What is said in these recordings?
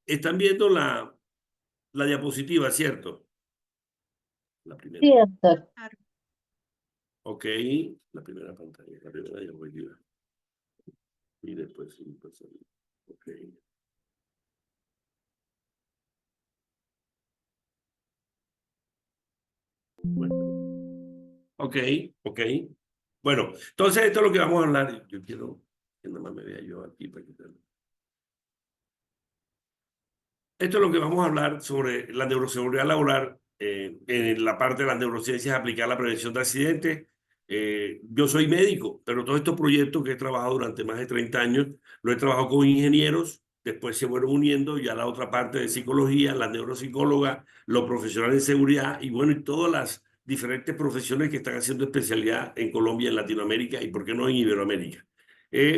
Están viendo la diapositiva, ¿cierto? La primera. Sí, doctor. Ok, la primera pantalla, la primera diapositiva. Y después sí, pues, ok. Bueno, ok, ok. Bueno, entonces esto es lo que vamos a hablar. Yo quiero que nada más me vea yo aquí para quitarlo. Esto es lo que vamos a hablar sobre la neuroseguridad laboral en la parte de las neurociencias aplicadas a la prevención de accidentes. Yo soy médico, pero todos estos proyectos que he trabajado durante más de 30 años, lo he trabajado con ingenieros, después se fueron uniendo ya la otra parte de psicología, la neuropsicóloga, los profesionales de seguridad y bueno, y todas las diferentes profesiones que están haciendo especialidad en Colombia, en Latinoamérica y por qué no en Iberoamérica.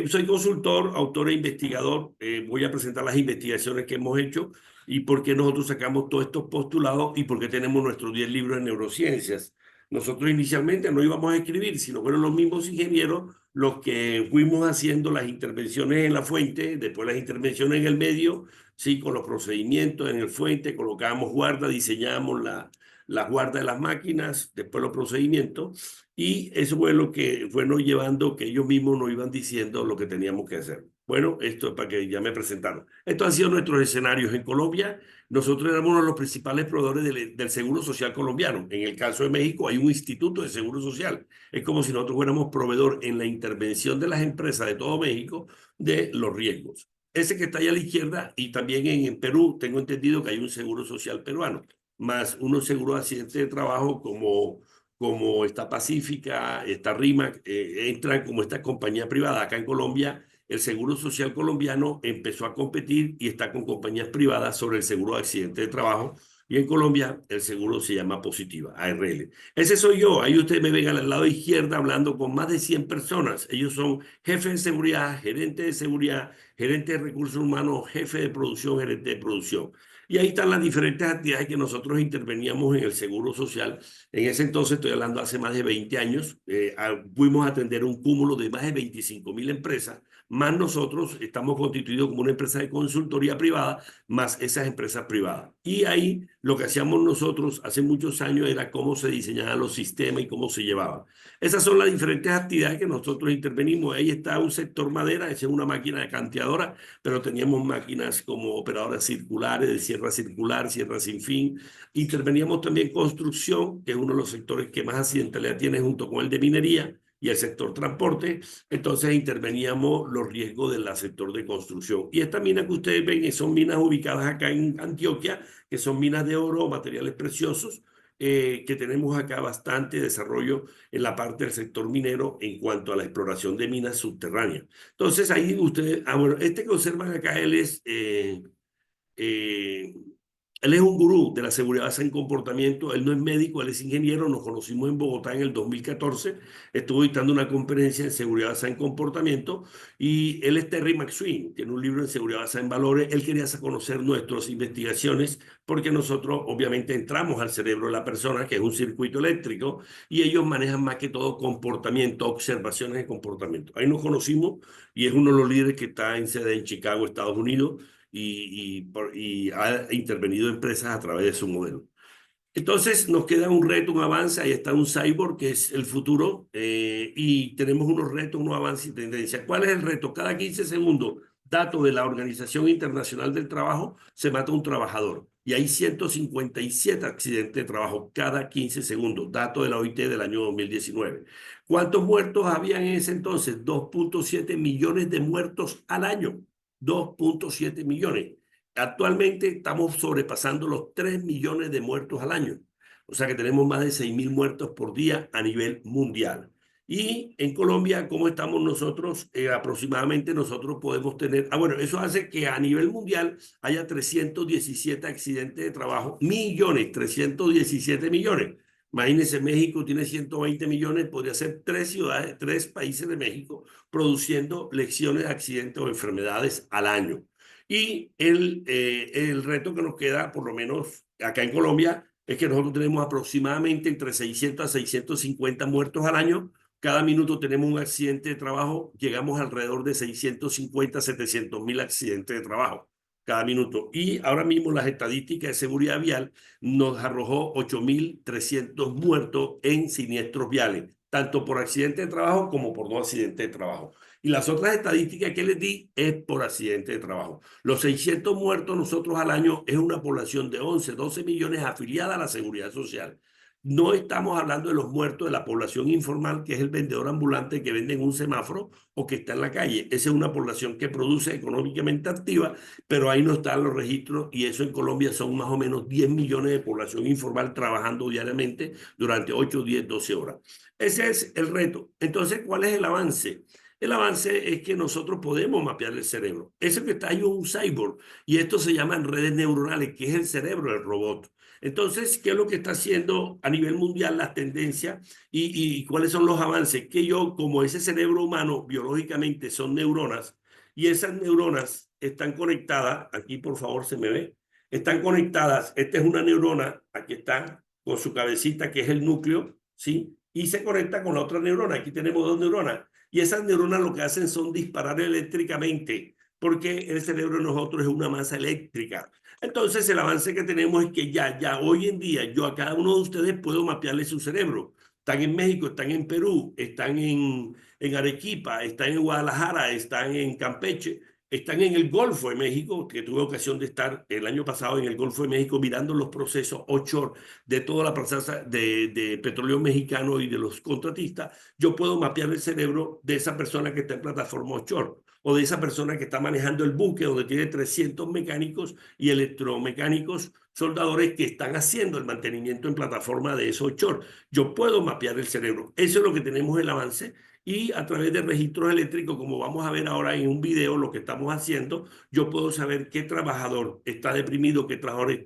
Soy consultor, autor e investigador. Voy a presentar las investigaciones que hemos hecho y por qué nosotros sacamos todos estos postulados y por qué tenemos nuestros 10 libros de neurociencias. Nosotros inicialmente no íbamos a escribir, sino fueron los mismos ingenieros los que fuimos haciendo las intervenciones en la fuente, después las intervenciones en el medio, sí, con los procedimientos en el fuente, colocábamos guarda, diseñábamos la guarda de las máquinas, después los procedimientos, y eso fue lo que fue nos llevando que ellos mismos nos iban diciendo lo que teníamos que hacer. Bueno, esto es para que ya me presentaron. Estos han sido nuestros escenarios en Colombia. Nosotros éramos uno de los principales proveedores del Seguro Social colombiano. En el caso de México hay un instituto de Seguro Social. Es como si nosotros fuéramos proveedor en la intervención de las empresas de todo México de los riesgos. Ese que está ahí a la izquierda y también en Perú, tengo entendido que hay un Seguro Social peruano, más unos seguros de accidentes de trabajo como esta Pacífica, esta RIMAC, entran como esta compañía privada. Acá en Colombia el Seguro Social colombiano empezó a competir y está con compañías privadas sobre el seguro de accidente de trabajo. Y en Colombia el seguro se llama Positiva, ARL. Ese soy yo. Ahí ustedes me ven al lado izquierdo hablando con más de 100 personas. Ellos son jefes de seguridad, gerente de seguridad, gerente de recursos humanos, jefe de producción, gerente de producción. Y ahí están las diferentes actividades que nosotros interveníamos en el Seguro Social. En ese entonces, estoy hablando hace más de 20 años, fuimos a atender un cúmulo de más de 25.000 empresas, más nosotros estamos constituidos como una empresa de consultoría privada, más esas empresas privadas. Y ahí lo que hacíamos nosotros hace muchos años era cómo se diseñaban los sistemas y cómo se llevaban. Esas son las diferentes actividades que nosotros intervenimos. Ahí está un sector madera, esa es una máquina de canteadora, pero teníamos máquinas como operadoras circulares, de sierra circular, sierra sin fin. Interveníamos también construcción, que es uno de los sectores que más accidentalidad tiene junto con el de minería y el sector transporte. Entonces interveníamos los riesgos del sector de construcción. Y estas minas que ustedes ven son minas ubicadas acá en Antioquia, que son minas de oro, materiales preciosos, que tenemos acá bastante desarrollo en la parte del sector minero en cuanto a la exploración de minas subterráneas. Entonces ahí ustedes, bueno, este que observan acá, eh, él es un gurú de la seguridad basada en comportamiento. Él no es médico, él es ingeniero. Nos conocimos en Bogotá en el 2014. Estuvo dictando una conferencia en seguridad basada en comportamiento. Y él es Terry McSween, tiene un libro en seguridad basada en valores. Él quería conocer nuestras investigaciones porque nosotros obviamente entramos al cerebro de la persona, que es un circuito eléctrico, y ellos manejan más que todo comportamiento, observaciones de comportamiento. Ahí nos conocimos y es uno de los líderes que está en sede en Chicago, Estados Unidos, y ha intervenido empresas a través de su modelo. Entonces nos queda un reto, un avance. Ahí está un cyborg que es el futuro, y tenemos unos retos, unos avances y tendencias. ¿Cuál es el reto? Cada 15 segundos, datos de la Organización Internacional del Trabajo, se mata un trabajador. Y hay 157 accidentes de trabajo cada 15 segundos, dato de la OIT del año 2019. ¿Cuántos muertos habían en ese entonces? 2.7 millones de muertos al año. 2.7 millones. Actualmente estamos sobrepasando los 3 millones de muertos al año. O sea que tenemos más de 6.000 muertos por día a nivel mundial. Y en Colombia, ¿cómo estamos nosotros? Aproximadamente nosotros podemos tener, bueno, eso hace que a nivel mundial haya 317 accidentes de trabajo, millones, 317 millones. Imagínense, México tiene 120 millones, podría ser 3 ciudades, 3 países de México produciendo lecciones de accidentes o enfermedades al año. Y el reto que nos queda, por lo menos acá en Colombia, es que nosotros tenemos aproximadamente entre 600 a 650 muertos al año. Cada minuto tenemos un accidente de trabajo, llegamos alrededor de 650 a 700 mil accidentes de trabajo. cada minuto. Y ahora mismo las estadísticas de seguridad vial nos arrojó 8.300 muertos en siniestros viales, tanto por accidente de trabajo como por no accidente de trabajo. Y las otras estadísticas que les di es por accidente de trabajo. Los 600 muertos nosotros al año es una población de 11, 12 millones afiliada a la seguridad social. No estamos hablando de los muertos de la población informal, que es el vendedor ambulante que vende en un semáforo o que está en la calle. Esa es una población que produce económicamente activa, pero ahí no están los registros y eso en Colombia son más o menos 10 millones de población informal trabajando diariamente durante 8, 10, 12 horas. Ese es el reto. Entonces, ¿cuál es el avance? El avance es que nosotros podemos mapear el cerebro. Eso que está ahí es un cyborg y esto se llama redes neuronales, que es el cerebro del robot. Entonces, ¿qué es lo que está haciendo a nivel mundial las tendencias y cuáles son los avances? Que yo, como ese cerebro humano biológicamente son neuronas y esas neuronas están conectadas, aquí por favor se me ve, están conectadas, esta es una neurona, aquí está, con su cabecita que es el núcleo, ¿sí? Y se conecta con la otra neurona, aquí tenemos dos neuronas y esas neuronas lo que hacen son disparar eléctricamente porque el cerebro de nosotros es una masa eléctrica. Entonces, el avance que tenemos es que ya hoy en día, yo a cada uno de ustedes puedo mapearle su cerebro. Están en México, están en Perú, están en Arequipa, están en Guadalajara, están en Campeche, están en el Golfo de México, que tuve ocasión de estar el año pasado en el Golfo de México mirando los procesos offshore de toda la procesa de petróleo mexicano y de los contratistas. Yo puedo mapear el cerebro de esa persona que está en plataforma offshore o de esa persona que está manejando el buque donde tiene 300 mecánicos y electromecánicos soldadores que están haciendo el mantenimiento en plataforma de esos offshore. Yo puedo mapear el cerebro. Eso es lo que tenemos el avance y a través de registros eléctricos, como vamos a ver ahora en un video lo que estamos haciendo, yo puedo saber qué trabajador está deprimido, qué trabajador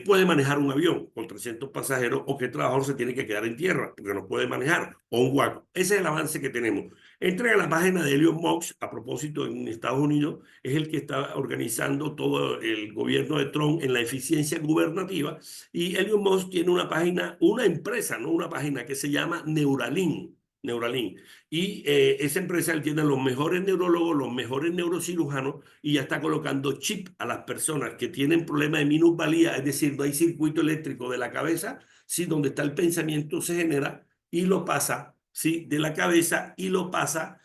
puede manejar un avión con 300 pasajeros o qué trabajador se tiene que quedar en tierra porque no puede manejar o un guaco. Ese es el avance que tenemos. Entre a la página de Elon Musk, a propósito, en Estados Unidos, es el que está organizando todo el gobierno de Trump en la eficiencia gubernativa. Y Elon Musk tiene una página, una empresa, no una página que se llama Neuralink. Neuralink. Y esa empresa él tiene los mejores neurólogos, los mejores neurocirujanos y ya está colocando chip a las personas que tienen problemas de minusvalía, es decir, no hay circuito eléctrico de la cabeza, sí, donde está el pensamiento se genera y lo pasa, sí, de la cabeza y lo pasa,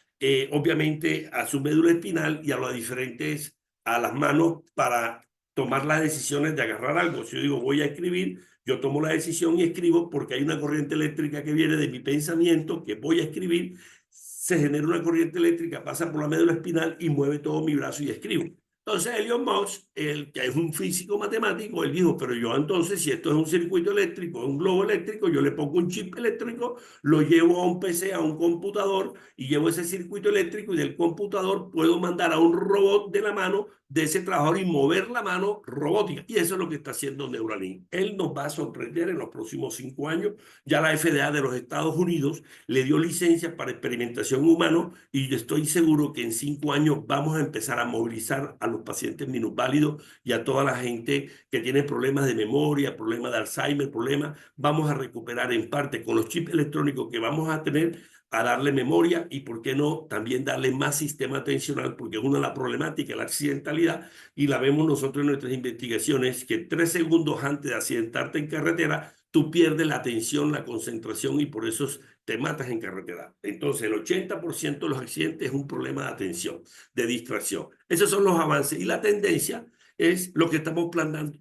obviamente, a su médula espinal y a las diferentes, a las manos para tomar las decisiones de agarrar algo. Si yo digo, voy a escribir, yo tomo la decisión y escribo porque hay una corriente eléctrica que viene de mi pensamiento, que voy a escribir, se genera una corriente eléctrica, pasa por la médula espinal y mueve todo mi brazo y escribo. Entonces Elon Musk, el que es un físico matemático, él dijo, pero yo entonces, si esto es un circuito eléctrico, un globo eléctrico, yo le pongo un chip eléctrico, lo llevo a un PC, a un computador, y llevo ese circuito eléctrico y del computador puedo mandar a un robot de la mano de ese trabajador y mover la mano robótica. Y eso es lo que está haciendo Neuralink. Él nos va a sorprender en los próximos 5 años. Ya la FDA de los Estados Unidos le dio licencia para experimentación humana y yo estoy seguro que en 5 años vamos a empezar a movilizar a los pacientes minusválidos y a toda la gente que tiene problemas de memoria, problemas de Alzheimer, problemas, vamos a recuperar en parte con los chips electrónicos que vamos a tener a darle memoria y, ¿por qué no?, también darle más sistema atencional, porque es una de las problemáticas, la accidentalidad, y la vemos nosotros en nuestras investigaciones, que 3 segundos antes de accidentarte en carretera, tú pierdes la atención, la concentración y por eso te matas en carretera. Entonces, el 80% de los accidentes es un problema de atención, de distracción. Esos son los avances y la tendencia es lo que estamos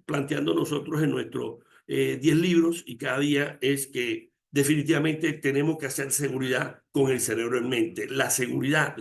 planteando nosotros en nuestros 10 libros y cada día es que definitivamente tenemos que hacer seguridad con el cerebro en mente. La seguridad,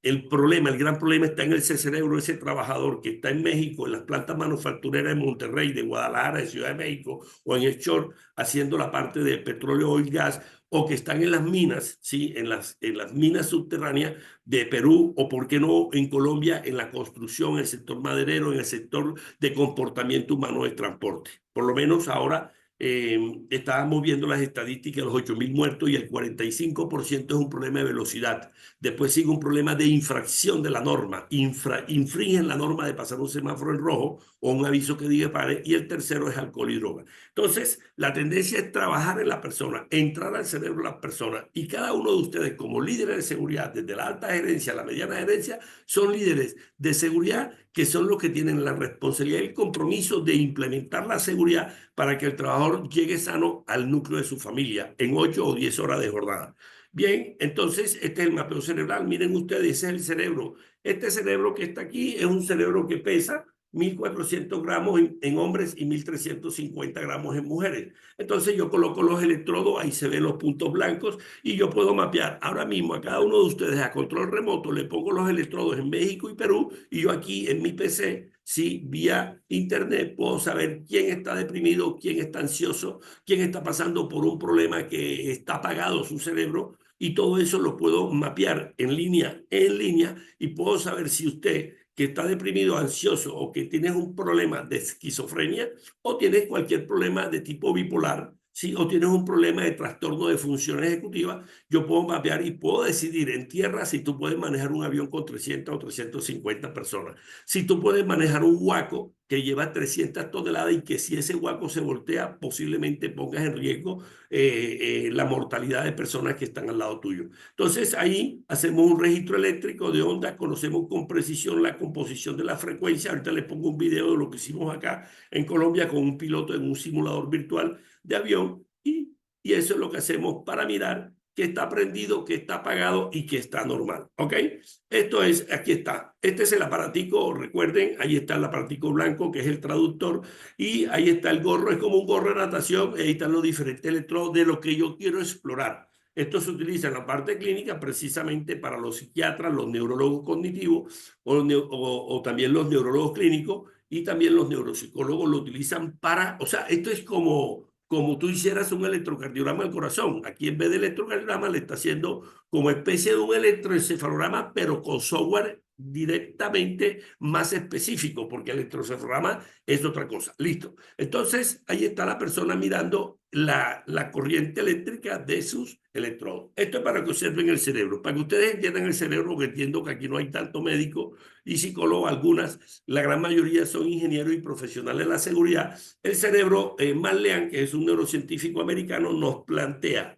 el problema, el gran problema está en ese cerebro, ese trabajador que está en México, en las plantas manufactureras de Monterrey, de Guadalajara, de Ciudad de México, o en el shore, haciendo la parte de petróleo, oil, gas, o que están en las minas, ¿sí? En las minas subterráneas de Perú, o por qué no en Colombia, en la construcción, en el sector maderero, en el sector de comportamiento humano de transporte. Por lo menos ahora estábamos viendo las estadísticas, los 8.000 muertos y el 45% es un problema de velocidad. Después sigue un problema de infracción de la norma. Infringen la norma de pasar un semáforo en rojo o un aviso que diga pare. Y el tercero es alcohol y droga. Entonces, la tendencia es trabajar en la persona, entrar al cerebro de las personas. Y cada uno de ustedes, como líderes de seguridad, desde la alta gerencia a la mediana gerencia, son líderes de seguridad que son los que tienen la responsabilidad y el compromiso de implementar la seguridad para que el trabajador llegue sano al núcleo de su familia en 8 o 10 horas de jornada. Bien, entonces este es el mapeo cerebral. Miren ustedes, ese es el cerebro. Este cerebro que está aquí es un cerebro que pesa 1.400 gramos en hombres y 1.350 gramos en mujeres. Entonces yo coloco los electrodos, ahí se ven los puntos blancos y yo puedo mapear ahora mismo a cada uno de ustedes a control remoto, le pongo los electrodos en México y Perú y yo aquí en mi PC, sí, vía internet, puedo saber quién está deprimido, quién está ansioso, quién está pasando por un problema que está apagado su cerebro y todo eso lo puedo mapear en línea, y puedo saber si usted que está deprimido, ansioso o que tienes un problema de esquizofrenia o tienes cualquier problema de tipo bipolar, ¿sí? O tienes un problema de trastorno de función ejecutiva, yo puedo mapear y puedo decidir en tierra si tú puedes manejar un avión con 300 o 350 personas. Si tú puedes manejar un huaco que lleva 300 toneladas y que si ese huaco se voltea, posiblemente pongas en riesgo la mortalidad de personas que están al lado tuyo. Entonces ahí hacemos un registro eléctrico de ondas, conocemos con precisión la composición de la frecuencia. Ahorita les pongo un video de lo que hicimos acá en Colombia con un piloto en un simulador virtual de avión y eso es lo que hacemos para mirar que está prendido, que está apagado y que está normal, ¿ok? Esto es, aquí está. Este es el aparatico, recuerden, ahí está el aparatico blanco que es el traductor y ahí está el gorro, es como un gorro de natación, ahí están los diferentes electrodos de lo que yo quiero explorar. Esto se utiliza en la parte clínica precisamente para los psiquiatras, los neurólogos cognitivos o también los neurólogos clínicos y también los neuropsicólogos lo utilizan para, o sea, esto es como tú hicieras un electrocardiograma al corazón. Aquí en vez de electrocardiograma le está haciendo como especie de un electroencefalograma, pero con software directamente más específico, porque el electroencefalograma es otra cosa. Listo. Entonces, ahí está la persona mirando la corriente eléctrica de sus electrodos. Esto es para que observen el cerebro, para que ustedes entiendan el cerebro, que entiendo que aquí no hay tanto médico y psicólogo, algunas, la gran mayoría son ingenieros y profesionales de la seguridad. El cerebro, Manlean, que es un neurocientífico americano, nos plantea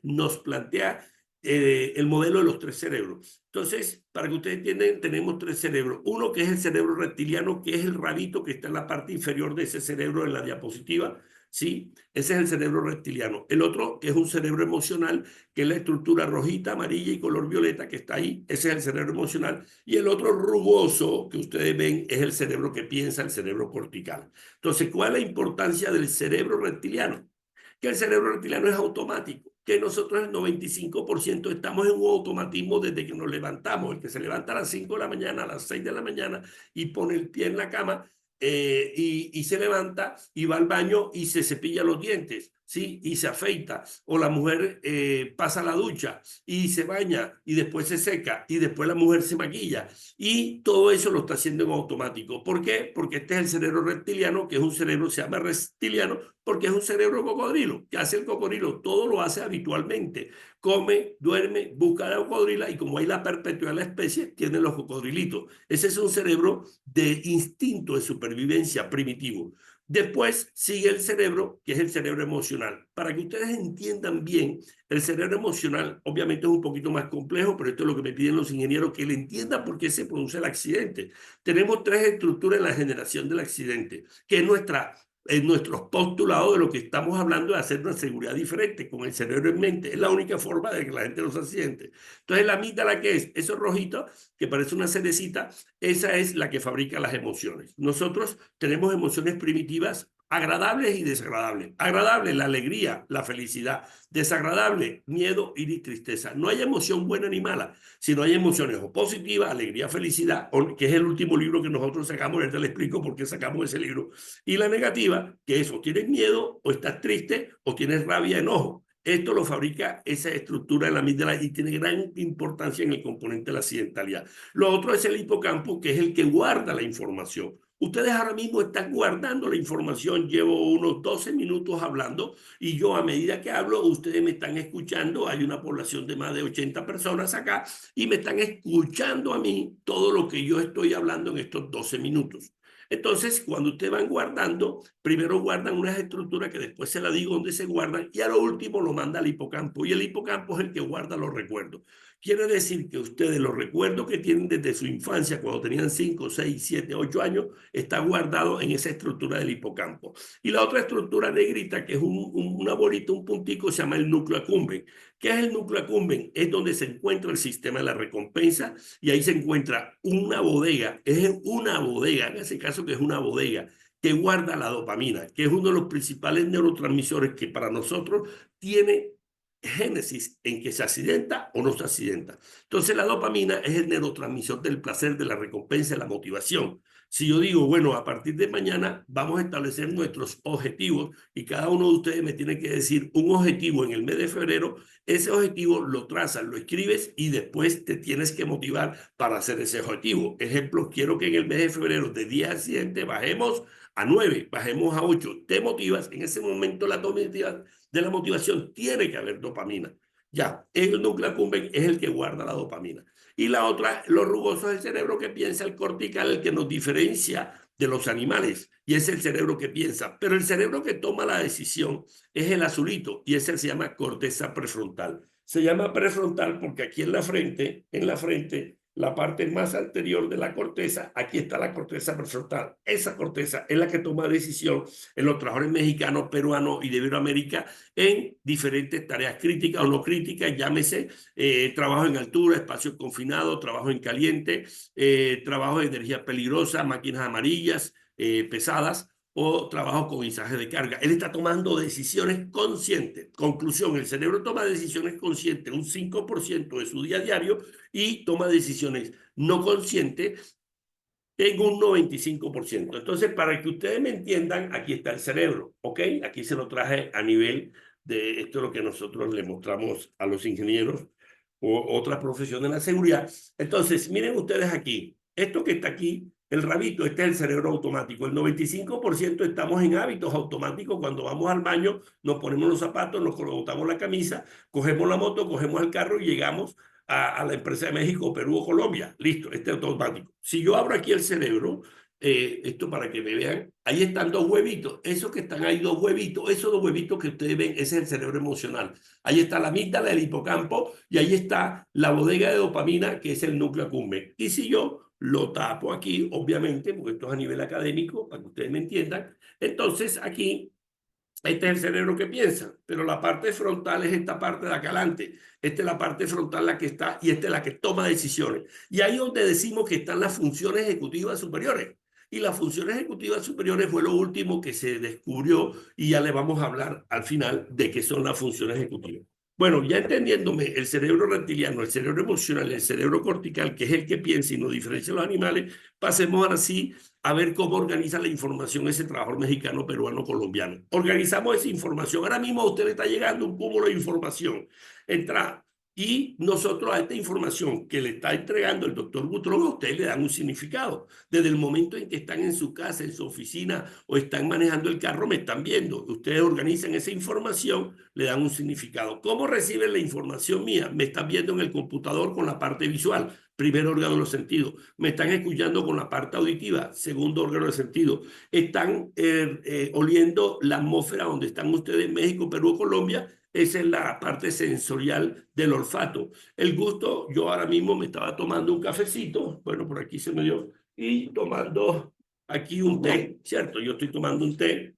el modelo de los tres cerebros. Entonces, para que ustedes entiendan, tenemos tres cerebros. Uno que es el cerebro reptiliano, que es el rabito que está en la parte inferior de ese cerebro en la diapositiva, ¿sí? Ese es el cerebro reptiliano. El otro, que es un cerebro emocional, que es la estructura rojita, amarilla y color violeta que está ahí. Ese es el cerebro emocional. Y el otro rugoso que ustedes ven es el cerebro que piensa, el cerebro cortical. Entonces, ¿cuál es la importancia del cerebro reptiliano? Que el cerebro reptiliano es automático, que nosotros el 95% estamos en un automatismo desde que nos levantamos. El que se levanta a las 5 de la mañana, a las 6 de la mañana y pone el pie en la cama y se levanta y va al baño y se cepilla los dientes, ¿sí? Y se afeita. O la mujer pasa la ducha y se baña y después se seca y después la mujer se maquilla. Y todo eso lo está haciendo en automático. ¿Por qué? Porque este es el cerebro reptiliano, que es un cerebro, se llama reptiliano, porque es un cerebro cocodrilo. ¿Qué hace el cocodrilo? Todo lo hace habitualmente. Come, duerme, busca la cocodrila y como hay la perpetuidad de la especie, tienen los cocodrilitos. Ese es un cerebro de instinto de supervivencia primitivo. Después sigue el cerebro, que es el cerebro emocional. Para que ustedes entiendan bien, el cerebro emocional obviamente es un poquito más complejo, pero esto es lo que me piden los ingenieros, que le entiendan por qué se produce el accidente. Tenemos tres estructuras en la generación del accidente, que es nuestros postulados de lo que estamos hablando de hacer una seguridad diferente, con el cerebro en mente. Es la única forma de que la gente no se accidente. Entonces, la amígdala, ¿qué es? Eso rojito, que parece una cerecita, esa es la que fabrica las emociones. Nosotros tenemos emociones primitivas agradables y desagradables. Agradable, la alegría, la felicidad. Desagradable, miedo, ira y tristeza. No hay emoción buena ni mala, sino hay emociones o positivas, alegría, felicidad, que es el último libro que nosotros sacamos. Ahorita le explico por qué sacamos ese libro. Y la negativa, que es o tienes miedo, o estás triste, o tienes rabia, enojo. Esto lo fabrica esa estructura de la amígdala y tiene gran importancia en el componente de la accidentalidad. Lo otro es el hipocampo, que es el que guarda la información. Ustedes ahora mismo están guardando la información. Llevo unos 12 minutos hablando y yo a medida que hablo, ustedes me están escuchando. Hay una población de más de 80 personas acá y me están escuchando a mí todo lo que yo estoy hablando en estos 12 minutos. Entonces, cuando ustedes van guardando, primero guardan unas estructuras que después se las digo dónde se guardan y a lo último lo manda al hipocampo. Y el hipocampo es el que guarda los recuerdos. Quiere decir que ustedes los recuerdos que tienen desde su infancia, cuando tenían 5, 6, 7, 8 años, está guardado en esa estructura del hipocampo. Y la otra estructura negrita, que es una bolita, un puntico, se llama el núcleo accumbens. ¿Qué es el núcleo accumbens? Es donde se encuentra el sistema de la recompensa y ahí se encuentra una bodega, es una bodega, en ese caso que es una bodega, que guarda la dopamina, que es uno de los principales neurotransmisores que para nosotros tiene génesis en que se accidenta o no se accidenta. Entonces la dopamina es el neurotransmisor del placer, de la recompensa, de la motivación. Si yo digo, bueno, a partir de mañana vamos a establecer nuestros objetivos y cada uno de ustedes me tiene que decir un objetivo en el mes de febrero, ese objetivo lo trazas, lo escribes y después te tienes que motivar para hacer ese objetivo. Ejemplo, quiero que en el mes de febrero de 10 accidentes bajemos a 9, bajemos a 8. Te motivas, en ese momento la de la motivación tiene que haber dopamina. Ya, el núcleo accumbens es el que guarda la dopamina. Y la otra, los rugosos del cerebro que piensa, el cortical, el que nos diferencia de los animales, y es el cerebro que piensa. Pero el cerebro que toma la decisión es el azulito, y ese se llama corteza prefrontal. Se llama prefrontal porque aquí en la frente, la parte más anterior de la corteza, aquí está la corteza prefrontal. Esa corteza es la que toma decisión en los trabajadores mexicanos, peruanos y de Iberoamérica en diferentes tareas críticas o no críticas, llámese trabajo en altura, espacio confinado, trabajo en caliente, trabajo de energía peligrosa, máquinas amarillas, pesadas, o trabajo con mensajes de carga. Él está tomando decisiones conscientes. Conclusión, el cerebro toma decisiones conscientes un 5% de su día a diario y toma decisiones no conscientes en un 95%. Entonces, para que ustedes me entiendan, aquí está el cerebro, ¿ok? Aquí se lo traje a nivel de esto es lo que nosotros le mostramos a los ingenieros o otras profesiones de la seguridad. Entonces, miren ustedes aquí, esto que está aquí, el rabito, este es el cerebro automático. El 95% estamos en hábitos automáticos. Cuando vamos al baño, nos ponemos los zapatos, nos colocamos la camisa, cogemos la moto, cogemos el carro y llegamos a la empresa de México, Perú o Colombia. Listo, este es automático. Si yo abro aquí el cerebro, esto para que me vean, ahí están dos huevitos. Esos que están ahí, dos huevitos, esos dos huevitos que ustedes ven, ese es el cerebro emocional. Ahí está la amígdala, el hipocampo, y ahí está la bodega de dopamina, que es el núcleo accumbens. Y si yo lo tapo aquí, obviamente, porque esto es a nivel académico, para que ustedes me entiendan, entonces aquí este es el cerebro que piensa, pero la parte frontal es esta parte de acá adelante. Esta es la parte frontal la que está y esta es la que toma decisiones. Y ahí es donde decimos que están las funciones ejecutivas superiores. Y las funciones ejecutivas superiores fue lo último que se descubrió y ya le vamos a hablar al final de qué son las funciones ejecutivas. Bueno, ya entendiéndome el cerebro reptiliano, el cerebro emocional, el cerebro cortical, que es el que piensa y nos diferencia de los animales, pasemos ahora sí a ver cómo organiza la información ese trabajador mexicano, peruano, colombiano. Organizamos esa información. Ahora mismo a usted le está llegando un cúmulo de información. Entra y nosotros a esta información que le está entregando el doctor Butrón, a usted le dan un significado. Desde el momento en que están en su casa, en su oficina o están manejando el carro, me están viendo. Ustedes organizan esa información, le dan un significado. ¿Cómo reciben la información mía? Me están viendo en el computador con la parte visual, primer órgano de los sentidos. Me están escuchando con la parte auditiva, segundo órgano de sentido. Están oliendo la atmósfera donde están ustedes en México, Perú, Colombia. Esa es la parte sensorial del olfato. El gusto, yo ahora mismo me estaba tomando un cafecito, bueno, por aquí se me dio, y tomando aquí un té, ¿cierto? Yo estoy tomando un té,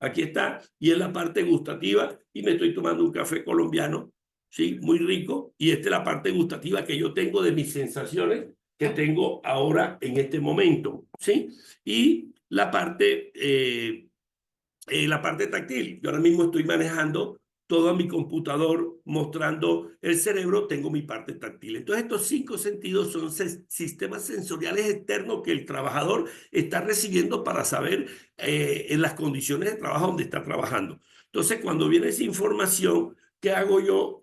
aquí está, y es la parte gustativa, y me estoy tomando un café colombiano, ¿sí? Muy rico, y esta es la parte gustativa que yo tengo de mis sensaciones que tengo ahora en este momento, ¿sí? Y la parte táctil. Yo ahora mismo estoy manejando todo mi computador mostrando el cerebro, tengo mi parte táctil. Entonces estos 5 sentidos son sistemas sensoriales externos que el trabajador está recibiendo para saber en las condiciones de trabajo donde está trabajando. Entonces cuando viene esa información, ¿qué hago yo?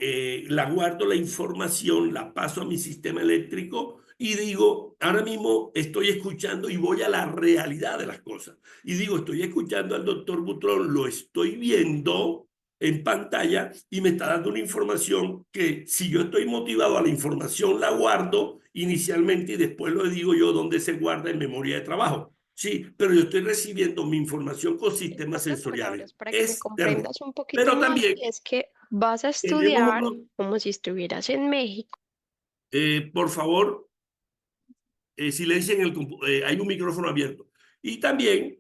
La guardo la información, la paso a mi sistema eléctrico y digo, ahora mismo estoy escuchando y voy a la realidad de las cosas. Y digo, estoy escuchando al doctor Butrón, lo estoy viendo en pantalla y me está dando una información que si yo estoy motivado a la información la guardo inicialmente y después lo digo yo dónde se guarda en memoria de trabajo. Sí, pero yo estoy recibiendo mi información con En sistemas pocas sensoriales palabras, para que me externos. comprendas un poquito Pero más, también es que vas a tenemos estudiar unos como si estuvieras en México Por favor, silencien hay un micrófono abierto. Y también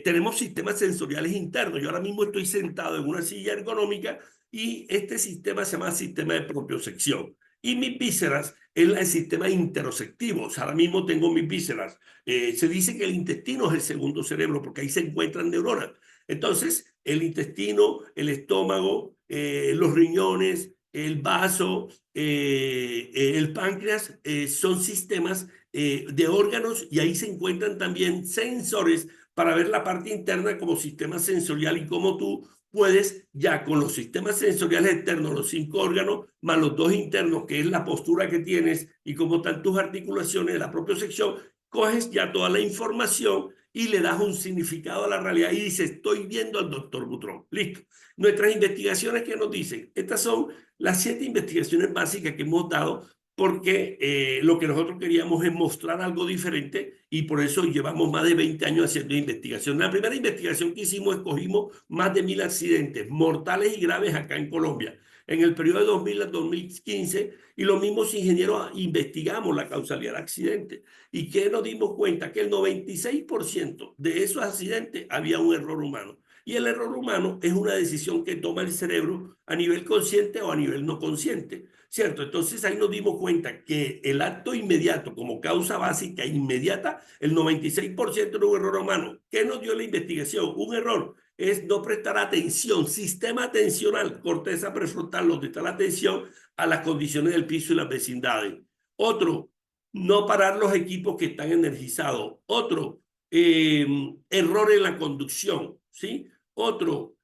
tenemos sistemas sensoriales internos. Yo ahora mismo estoy sentado en una silla ergonómica y este sistema se llama sistema de propiocepción. Y mis vísceras es el sistema interoceptivo. O sea, ahora mismo tengo mis vísceras. Se dice que el intestino es el segundo cerebro porque ahí se encuentran neuronas. Entonces, el intestino, el estómago, los riñones, el vaso, el páncreas, son sistemas de órganos y ahí se encuentran también sensores para ver la parte interna como sistema sensorial y cómo tú puedes ya con los sistemas sensoriales externos, los 5 órganos, más los 2 internos, que es la postura que tienes y cómo están tus articulaciones, la propia sección, coges ya toda la información y le das un significado a la realidad y dices, estoy viendo al doctor Butrón. Listo. Nuestras investigaciones, ¿qué nos dicen? Estas son las 7 investigaciones básicas que hemos dado porque lo que nosotros queríamos es mostrar algo diferente y por eso llevamos más de 20 años haciendo investigación. La primera investigación que hicimos, escogimos más de 1000 accidentes mortales y graves acá en Colombia en el periodo de 2000 al 2015 y los mismos ingenieros investigamos la causalidad del accidente. ¿Y qué nos dimos cuenta? Que el 96% de esos accidentes había un error humano. Y el error humano es una decisión que toma el cerebro a nivel consciente o a nivel no consciente, ¿cierto? Entonces ahí nos dimos cuenta que el acto inmediato como causa básica inmediata, el 96% era un error humano. ¿Qué nos dio la investigación? Un error es no prestar atención, sistema atencional, corteza prefrontal, donde está la atención a las condiciones del piso y las vecindades. Otro, no parar los equipos que están energizados. Otro, error en la conducción, ¿sí? Otro,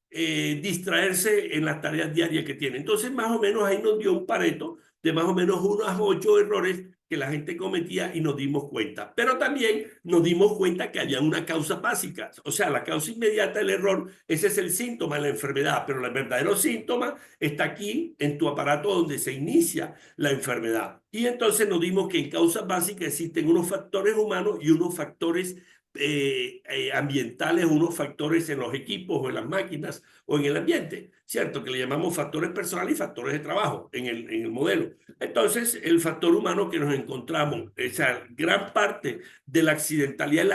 distraerse en las tareas diarias que tiene. Entonces, más o menos ahí nos dio un pareto de más o menos unos 8 errores que la gente cometía y nos dimos cuenta. Pero también nos dimos cuenta que había una causa básica. O sea, la causa inmediata del error, ese es el síntoma de la enfermedad, pero el verdadero síntoma está aquí en tu aparato donde se inicia la enfermedad. Y entonces nos dimos que en causas básicas existen unos factores humanos y unos factores ambientales, unos factores en los equipos o en las máquinas o en el ambiente, ¿cierto? Que le llamamos factores personales y factores de trabajo en el modelo. Entonces, el factor humano que nos encontramos, esa gran parte de la accidentalidad es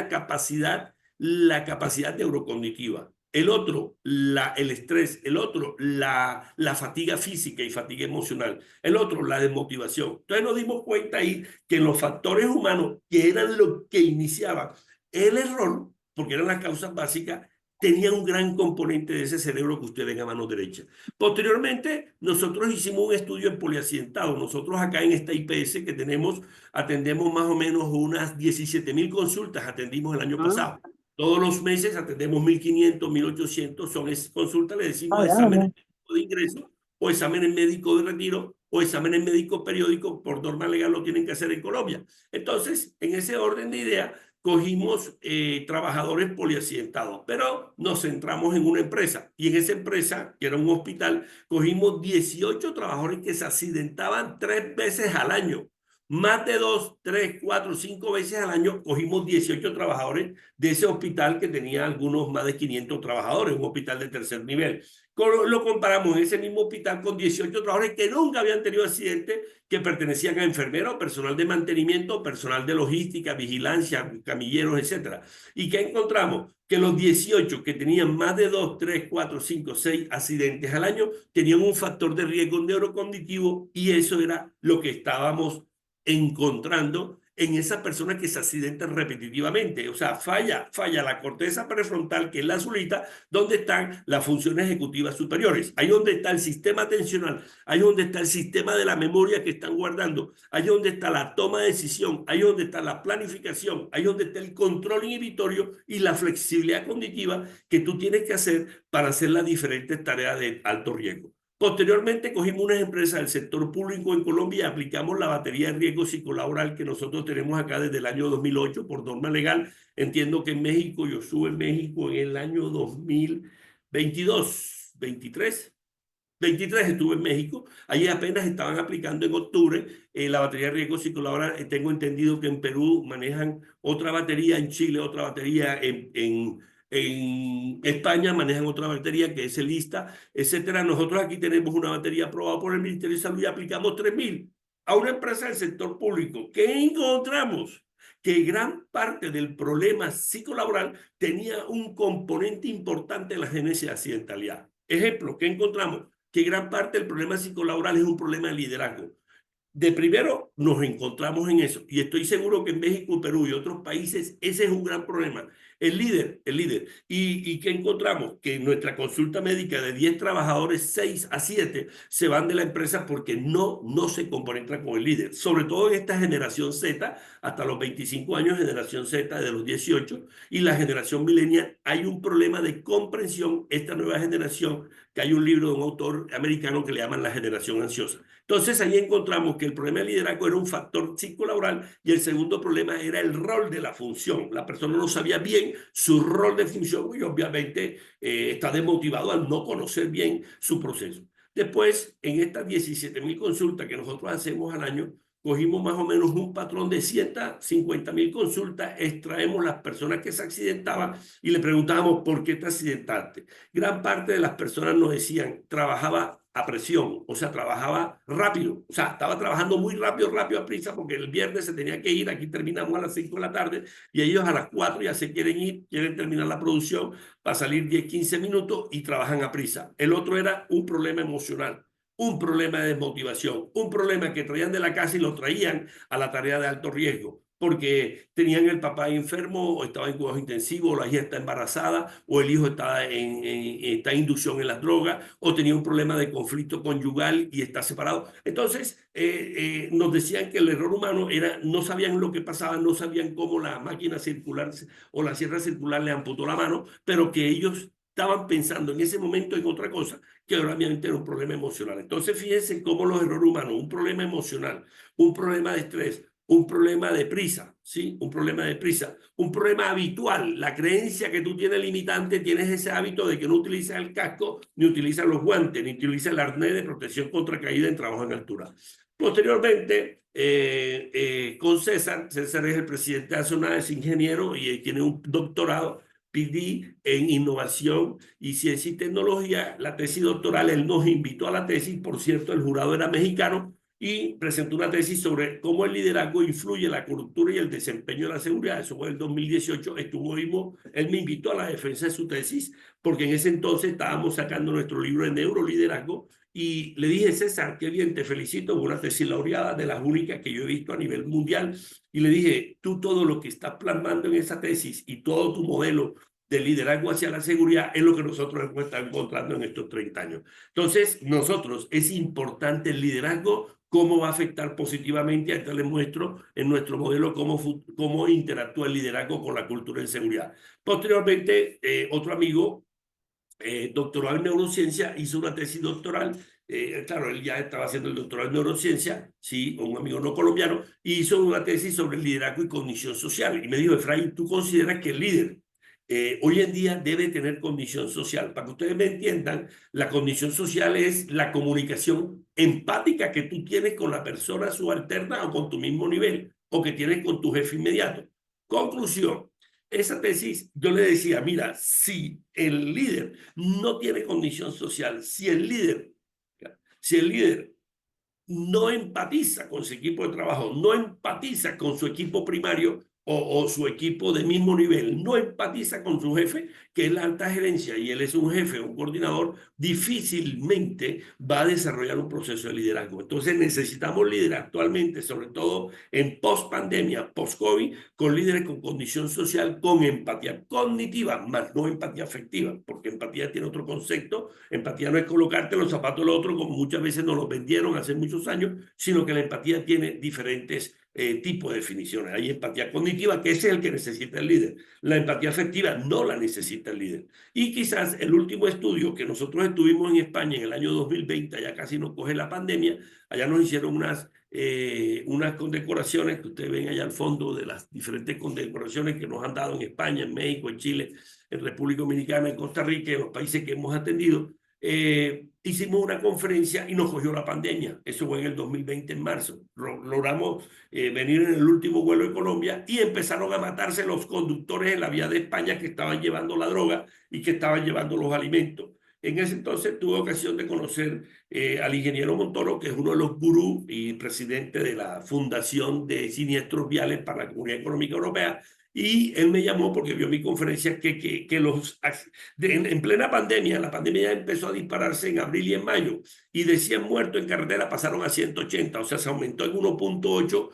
la capacidad neurocognitiva. El otro, el estrés. El otro, la fatiga física y fatiga emocional. El otro, la desmotivación. Entonces nos dimos cuenta ahí que los factores humanos, que eran los que iniciaban el error, porque eran las causas básicas, tenía un gran componente de ese cerebro que usted ve a mano derecha. Posteriormente, nosotros hicimos un estudio en poliaccidentado. Nosotros acá en esta IPS que tenemos, atendemos más o menos unas 17.000 consultas, atendimos el año pasado. Todos los meses atendemos 1.500, 1.800, son esas consultas, le decimos exámenes de ingreso o exámenes médicos de retiro o exámenes médicos periódicos, por norma legal lo tienen que hacer en Colombia. Entonces, en ese orden de idea, cogimos trabajadores poliaccidentados, pero nos centramos en una empresa y en esa empresa, que era un hospital, cogimos 18 trabajadores que se accidentaban 3 veces al año. Más de 2, 3, 4, 5 veces al año cogimos 18 trabajadores de ese hospital que tenía algunos más de 500 trabajadores, un hospital de tercer nivel. Lo comparamos en ese mismo hospital con 18 trabajadores que nunca habían tenido accidentes, que pertenecían a enfermeros, personal de mantenimiento, personal de logística, vigilancia, camilleros, etc. ¿Y qué encontramos? Que los 18 que tenían más de 2, 3, 4, 5, 6 accidentes al año tenían un factor de riesgo neurocognitivo y eso era lo que estábamos encontrando en esas personas que se accidentan repetitivamente. O sea, falla la corteza prefrontal, que es la azulita, donde están las funciones ejecutivas superiores. Ahí donde está el sistema atencional, ahí donde está el sistema de la memoria que están guardando, ahí donde está la toma de decisión, ahí donde está la planificación, ahí donde está el control inhibitorio y la flexibilidad cognitiva que tú tienes que hacer para hacer las diferentes tareas de alto riesgo. Posteriormente cogimos unas empresas del sector público en Colombia y aplicamos la batería de riesgo psicolaboral que nosotros tenemos acá desde el año 2008 por norma legal. Entiendo que en México, yo estuve en México en el año 2022, 23 estuve en México, allí apenas estaban aplicando en octubre la batería de riesgo psicolaboral. Tengo entendido que en Perú manejan otra batería, en Chile otra batería, En España manejan otra batería que es el ISTA, etcétera. Nosotros aquí tenemos una batería aprobada por el Ministerio de Salud y aplicamos 3.000 a una empresa del sector público. ¿Qué encontramos? Que gran parte del problema psicolaboral tenía un componente importante en la génesis de accidentalidad. Ejemplo, ¿qué encontramos? Que gran parte del problema psicolaboral es un problema de liderazgo. De primero nos encontramos en eso, y estoy seguro que en México, Perú y otros países ese es un gran problema. El líder, el líder. ¿Y qué encontramos? Que en nuestra consulta médica de 10 trabajadores, 6 a 7 se van de la empresa porque no se compenetran con el líder. Sobre todo en esta generación Z, hasta los 25 años, generación Z de los 18, y la generación millennial, hay un problema de comprensión. Esta nueva generación, que hay un libro de un autor americano que le llaman la generación ansiosa. Entonces ahí encontramos que el problema de liderazgo era un factor psicolaboral y el segundo problema era el rol de la función. La persona no sabía bien su rol de función y obviamente está desmotivado al no conocer bien su proceso. Después, en estas 17.000 consultas que nosotros hacemos al año, cogimos más o menos un patrón de 150.000 consultas, extraemos las personas que se accidentaban y le preguntábamos por qué te accidentaste. Gran parte de las personas nos decían, trabajaba a presión, o sea, trabajaba rápido, o sea, estaba trabajando muy rápido, a prisa, porque el viernes se tenía que ir, aquí terminamos a las 5 de la tarde, y ellos a las 4 ya se quieren ir, quieren terminar la producción para salir 10, 15 minutos y trabajan a prisa. El otro era un problema emocional, un problema de desmotivación, un problema que traían de la casa y lo traían a la tarea de alto riesgo, porque tenían el papá enfermo, o estaba en cuidados intensivos, o la hija está embarazada, o el hijo está está en inducción en las drogas, o tenía un problema de conflicto conyugal y está separado. Entonces, nos decían que el error humano era, no sabían lo que pasaba, no sabían cómo la máquina circular o la sierra circular le amputó la mano, pero que ellos estaban pensando en ese momento en otra cosa, que obviamente era un problema emocional. Entonces, fíjense cómo los errores humanos, un problema emocional, un problema de estrés, un problema de prisa, ¿sí? Un problema de prisa, un problema habitual, la creencia que tú tienes limitante, tienes ese hábito de que no utilizas el casco, ni utilizas los guantes, ni utilizas el arnés de protección contra caída en trabajo en altura. Posteriormente, con César es el presidente de ASONA, es ingeniero y tiene un doctorado, PD en innovación y ciencia y tecnología. La tesis doctoral, él nos invitó a la tesis, por cierto, el jurado era mexicano, y presentó una tesis sobre cómo el liderazgo influye en la cultura y el desempeño de la seguridad. Eso fue en el 2018. Él me invitó a la defensa de su tesis, porque en ese entonces estábamos sacando nuestro libro de neuroliderazgo, y le dije, César, qué bien, te felicito, una tesis laureada, de las únicas que yo he visto a nivel mundial. Y le dije, tú todo lo que estás plasmando en esa tesis y todo tu modelo de liderazgo hacia la seguridad es lo que nosotros hemos estado encontrando en estos 30 años. Entonces, nosotros, es importante el liderazgo, cómo va a afectar positivamente. Acá les muestro en nuestro modelo cómo interactúa el liderazgo con la cultura de seguridad. Posteriormente, otro amigo, doctorado en neurociencia, hizo una tesis doctoral. Claro, él ya estaba haciendo el doctorado en neurociencia, sí, un amigo no colombiano, y hizo una tesis sobre liderazgo y cognición social. Y me dijo, Efraín, ¿tú consideras que el líder hoy en día debe tener cognición social? Para que ustedes me entiendan, la cognición social es la comunicación empática que tú tienes con la persona subalterna o con tu mismo nivel, o que tienes con tu jefe inmediato. Conclusión. Esa tesis, yo le decía, mira, si el líder no tiene condición social, si el líder no empatiza con su equipo de trabajo, no empatiza con su equipo primario o su equipo de mismo nivel, no empatiza con su jefe, que es la alta gerencia, y él es un jefe, un coordinador, difícilmente va a desarrollar un proceso de liderazgo. Entonces necesitamos líderes actualmente, sobre todo en post-pandemia, post-COVID, con líderes con condición social, con empatía cognitiva, más no empatía afectiva, porque empatía tiene otro concepto. Empatía no es colocarte los zapatos del otro, como muchas veces nos los vendieron hace muchos años, sino que la empatía tiene diferentes tipos de definiciones. Hay empatía cognitiva, que ese es el que necesita el líder. La empatía afectiva no la necesita el líder. Y quizás el último estudio que nosotros estuvimos en España en el año 2020, ya casi nos coge la pandemia, allá nos hicieron unas condecoraciones que ustedes ven allá al fondo, de las diferentes condecoraciones que nos han dado en España, en México, en Chile, en República Dominicana, en Costa Rica, en los países que hemos atendido. hicimos una conferencia y nos cogió la pandemia. Eso fue en el 2020, en marzo. Logramos venir en el último vuelo de Colombia y empezaron a matarse los conductores en la vía de España que estaban llevando la droga y que estaban llevando los alimentos. En ese entonces tuve ocasión de conocer al ingeniero Montoro, que es uno de los gurús y presidente de la Fundación de Siniestros Viales para la Comunidad Económica Europea. Y él me llamó porque vio mi conferencia que en plena pandemia, la pandemia ya empezó a dispararse en abril y en mayo, y de 100 muertos en carretera pasaron a 180, o sea, se aumentó en 1.8.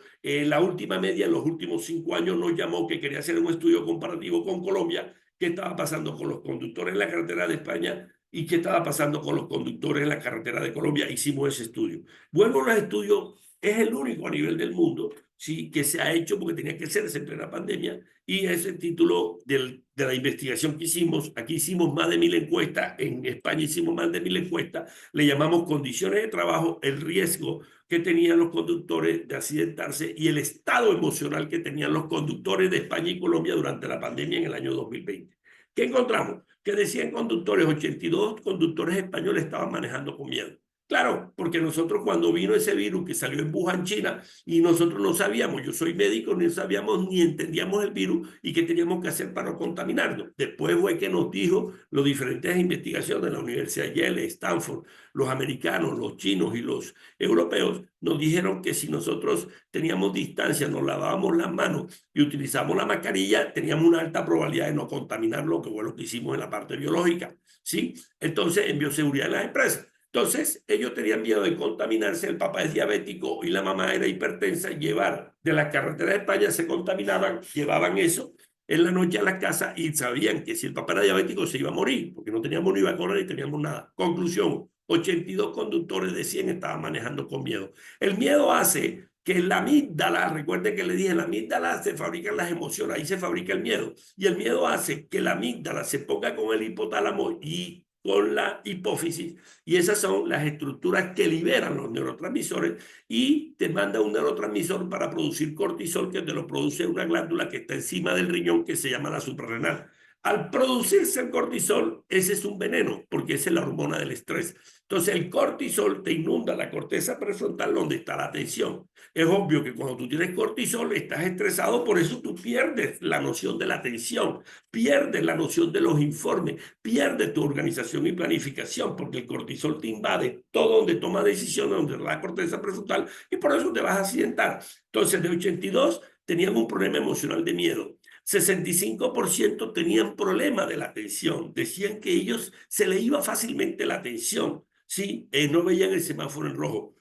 La última media en los últimos 5 años nos llamó que quería hacer un estudio comparativo con Colombia, qué estaba pasando con los conductores en la carretera de España y qué estaba pasando con los conductores en la carretera de Colombia. Hicimos ese estudio. Vuelvo a los estudios, es el único a nivel del mundo, sí, que se ha hecho porque tenía que hacerse en plena pandemia, y ese el título de la investigación que hicimos. Aquí hicimos más de 1000 encuestas, en España hicimos más de 1000 encuestas, le llamamos condiciones de trabajo, el riesgo que tenían los conductores de accidentarse y el estado emocional que tenían los conductores de España y Colombia durante la pandemia en el año 2020. ¿Qué encontramos? Que decían conductores, 82 conductores españoles estaban manejando con miedo. Claro, porque nosotros cuando vino ese virus que salió en Wuhan, China, y nosotros no sabíamos, yo soy médico, ni sabíamos ni entendíamos el virus y qué teníamos que hacer para no contaminarnos. Después fue que nos dijo los diferentes investigaciones de la Universidad de Yale, Stanford, los americanos, los chinos y los europeos, nos dijeron que si nosotros teníamos distancia, nos lavábamos las manos y utilizamos la mascarilla, teníamos una alta probabilidad de no contaminar, lo que fue lo que hicimos en la parte biológica, ¿sí? Entonces, en bioseguridad de las empresas. Entonces, ellos tenían miedo de contaminarse, el papá es diabético y la mamá era hipertensa, llevar de las carreteras de España, se contaminaban, llevaban eso en la noche a la casa y sabían que si el papá era diabético se iba a morir, porque no teníamos ni vacuna ni teníamos nada. Conclusión, 82 conductores de 100 estaban manejando con miedo. El miedo hace que la amígdala, recuerde que le dije, la amígdala se fabrican las emociones, ahí se fabrica el miedo, y el miedo hace que la amígdala se ponga con el hipotálamo y con la hipófisis, y esas son las estructuras que liberan los neurotransmisores y te manda un neurotransmisor para producir cortisol, que te lo produce una glándula que está encima del riñón que se llama la suprarrenal. Al producirse el cortisol, ese es un veneno, porque esa es la hormona del estrés. Entonces el cortisol te inunda la corteza prefrontal donde está la tensión. Es obvio que cuando tú tienes cortisol estás estresado, por eso tú pierdes la noción de la tensión, pierdes la noción de los informes, pierdes tu organización y planificación, porque el cortisol te invade todo donde toma decisiones, donde la corteza prefrontal, y por eso te vas a accidentar. Entonces de 82 tenían un problema emocional de miedo. 65% tenían problema de la atención. Decían que ellos se les iba fácilmente la atención, ¿sí? No veían el semáforo en rojo.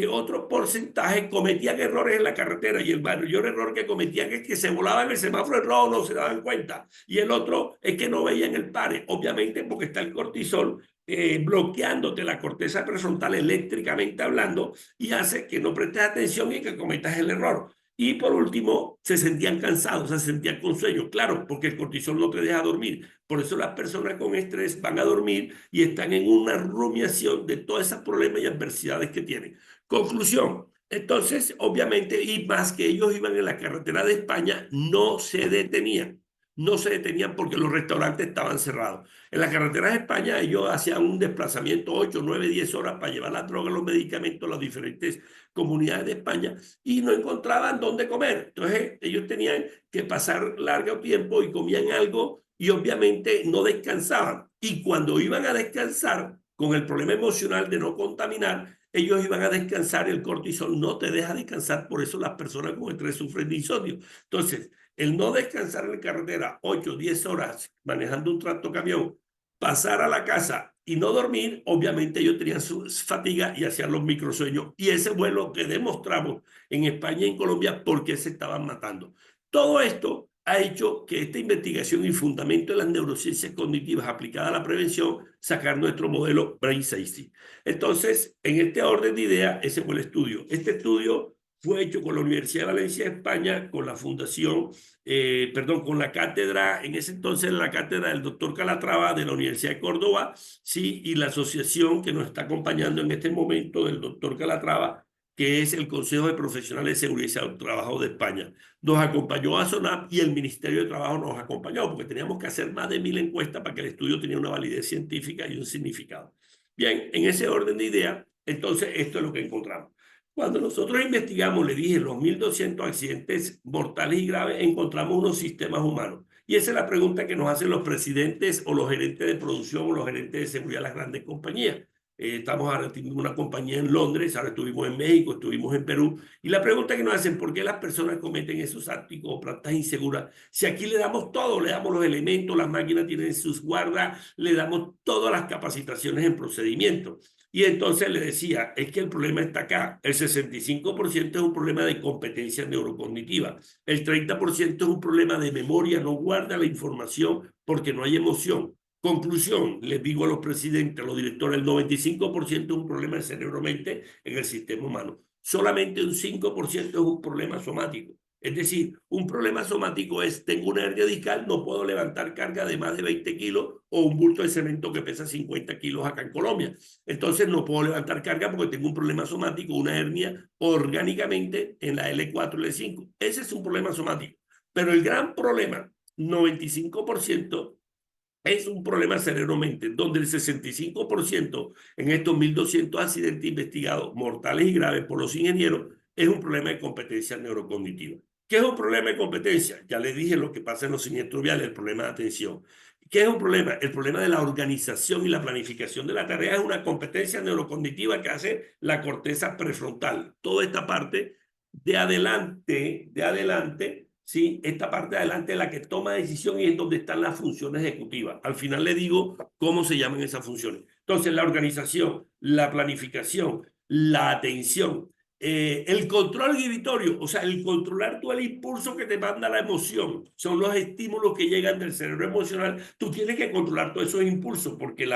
Otro porcentaje cometían errores en la carretera, y el mayor error que cometían es que se volaban el semáforo en rojo, no se daban cuenta. Y el otro es que no veían el pare, obviamente porque está el cortisol bloqueándote la corteza prefrontal eléctricamente hablando, y hace que no prestes atención y que cometas el error. Y por último, se sentían cansados, se sentían con sueño, claro, porque el cortisol no te deja dormir. Por eso las personas con estrés van a dormir y están en una rumiación de todos esos problemas y adversidades que tienen. Conclusión. Entonces, obviamente, y más que ellos iban en la carretera de España, no se detenían. No se detenían porque los restaurantes estaban cerrados. En la carretera de España ellos hacían un desplazamiento 8, 9, 10 horas para llevar las drogas, los medicamentos a las diferentes comunidades de España, y no encontraban dónde comer. Entonces ellos tenían que pasar largo tiempo y comían algo y obviamente no descansaban. Y cuando iban a descansar, con el problema emocional de no contaminar, ellos iban a descansar, el cortisol no te deja descansar, por eso las personas con estrés sufren de insomnio. Entonces, el no descansar en la carretera 8, 10 horas manejando un tractocamión, pasar a la casa y no dormir, obviamente ellos tenían su fatiga y hacían los microsueños. Y ese fue lo que demostramos en España y en Colombia por qué se estaban matando. Todo esto ha hecho que esta investigación y fundamento de las neurociencias cognitivas aplicadas a la prevención, sacar nuestro modelo Brain Safety. Entonces, en este orden de ideas, ese fue el estudio. Este estudio fue hecho con la Universidad de Valencia de España, con la fundación, con la cátedra, en ese entonces la cátedra del doctor Calatrava de la Universidad de Córdoba, sí, y la asociación que nos está acompañando en este momento del doctor Calatrava, que es el Consejo de Profesionales de Seguridad y Trabajo de España. Nos acompañó a SONAP y el Ministerio de Trabajo nos acompañó, porque teníamos que hacer más de 1000 encuestas para que el estudio tenía una validez científica y un significado. Bien, en ese orden de ideas, entonces esto es lo que encontramos. Cuando nosotros investigamos, le dije, los 1.200 accidentes mortales y graves, encontramos unos sistemas humanos. Y esa es la pregunta que nos hacen los presidentes o los gerentes de producción o los gerentes de seguridad de las grandes compañías. Estamos ahora teniendo una compañía en Londres, ahora estuvimos en México, estuvimos en Perú, y la pregunta que nos hacen, ¿por qué las personas cometen esos actos o prácticas inseguras? Si aquí le damos todo, le damos los elementos, las máquinas tienen sus guardas, le damos todas las capacitaciones en procedimiento. Y entonces le decía, es que el problema está acá. El 65% es un problema de competencia neurocognitiva. El 30% es un problema de memoria, no guarda la información porque no hay emoción. Conclusión, les digo a los presidentes, a los directores, el 95% es un problema de cerebro-mente en el sistema humano. Solamente un 5% es un problema somático. Es decir, un problema somático es, tengo una hernia discal, no puedo levantar carga de más de 20 kilos o un bulto de cemento que pesa 50 kilos acá en Colombia. Entonces no puedo levantar carga porque tengo un problema somático, una hernia orgánicamente en la L4 y L5. Ese es un problema somático. Pero el gran problema, 95%, es un problema cerebro-mente, donde el 65% en estos 1.200 accidentes investigados, mortales y graves por los ingenieros, es un problema de competencia neurocognitiva. ¿Qué es un problema de competencia? Ya les dije lo que pasa en los siniestros viales, el problema de atención. ¿Qué es un problema? El problema de la organización y la planificación de la tarea es una competencia neurocognitiva que hace la corteza prefrontal. Toda esta parte de adelante, ¿sí? Esta parte de adelante es la que toma decisión y es donde están las funciones ejecutivas. Al final le digo cómo se llaman esas funciones. Entonces, la organización, la planificación, la atención, el control inhibitorio, o sea, el controlar tú el impulso que te manda la emoción, son los estímulos que llegan del cerebro emocional. Tú tienes que controlar todos esos impulsos porque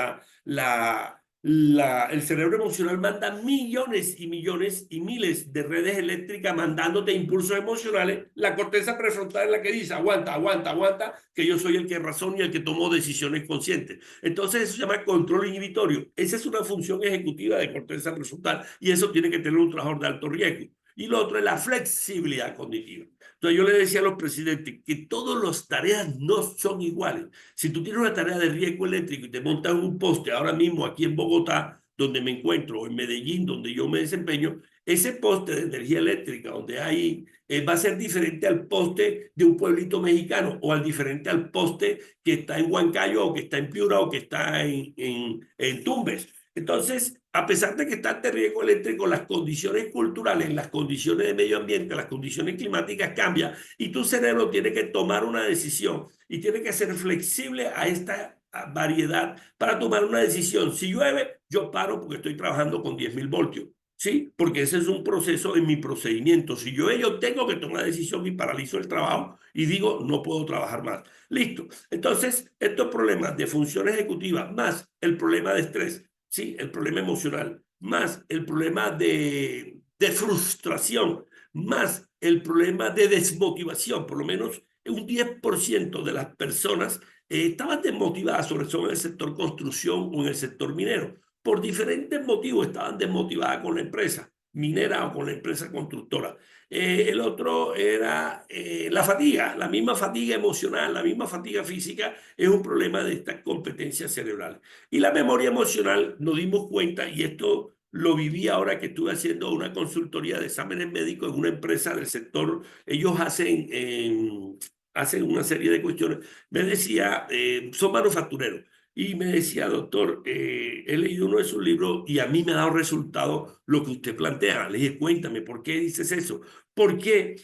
el cerebro emocional manda millones y millones y miles de redes eléctricas mandándote impulsos emocionales. La corteza prefrontal es la que dice, aguanta, aguanta, aguanta, que yo soy el que razona y el que tomó decisiones conscientes. Entonces eso se llama control inhibitorio. Esa es una función ejecutiva de corteza prefrontal y eso tiene que tener un trabajador de alto riesgo. Y lo otro es la flexibilidad cognitiva. Entonces yo le decía a los presidentes que todas las tareas no son iguales. Si tú tienes una tarea de riesgo eléctrico y te montas un poste ahora mismo aquí en Bogotá, donde me encuentro, o en Medellín, donde yo me desempeño, ese poste de energía eléctrica donde hay, va a ser diferente al poste de un pueblito mexicano o al diferente al poste que está en Huancayo o que está en Piura o que está en Tumbes. Entonces, a pesar de que está este riesgo eléctrico, las condiciones culturales, las condiciones de medio ambiente, las condiciones climáticas cambian y tu cerebro tiene que tomar una decisión y tiene que ser flexible a esta variedad para tomar una decisión. Si llueve, yo paro porque estoy trabajando con 10.000 voltios. ¿Sí? Porque ese es un proceso en mi procedimiento. Si yo tengo que tomar decisión y paralizo el trabajo y digo, no puedo trabajar más. Listo. Entonces, estos problemas de función ejecutiva más el problema de estrés, ¿sí? El problema emocional, más el problema de frustración, más el problema de desmotivación, por lo menos un 10% de las personas estaban desmotivadas, sobre todo en el sector construcción o en el sector minero. Por diferentes motivos estaban desmotivadas con la empresa minera o con la empresa constructora. El otro era la fatiga, la misma fatiga emocional, la misma fatiga física es un problema de estas competencias cerebrales. Y la memoria emocional nos dimos cuenta, y esto lo viví ahora que estuve haciendo una consultoría de exámenes médicos en una empresa del sector, ellos hacen una serie de cuestiones, me decía, son manufactureros. Y me decía, doctor, he leído uno de sus libros y a mí me ha dado resultado lo que usted plantea. Le dije, cuéntame, ¿por qué dices eso? Porque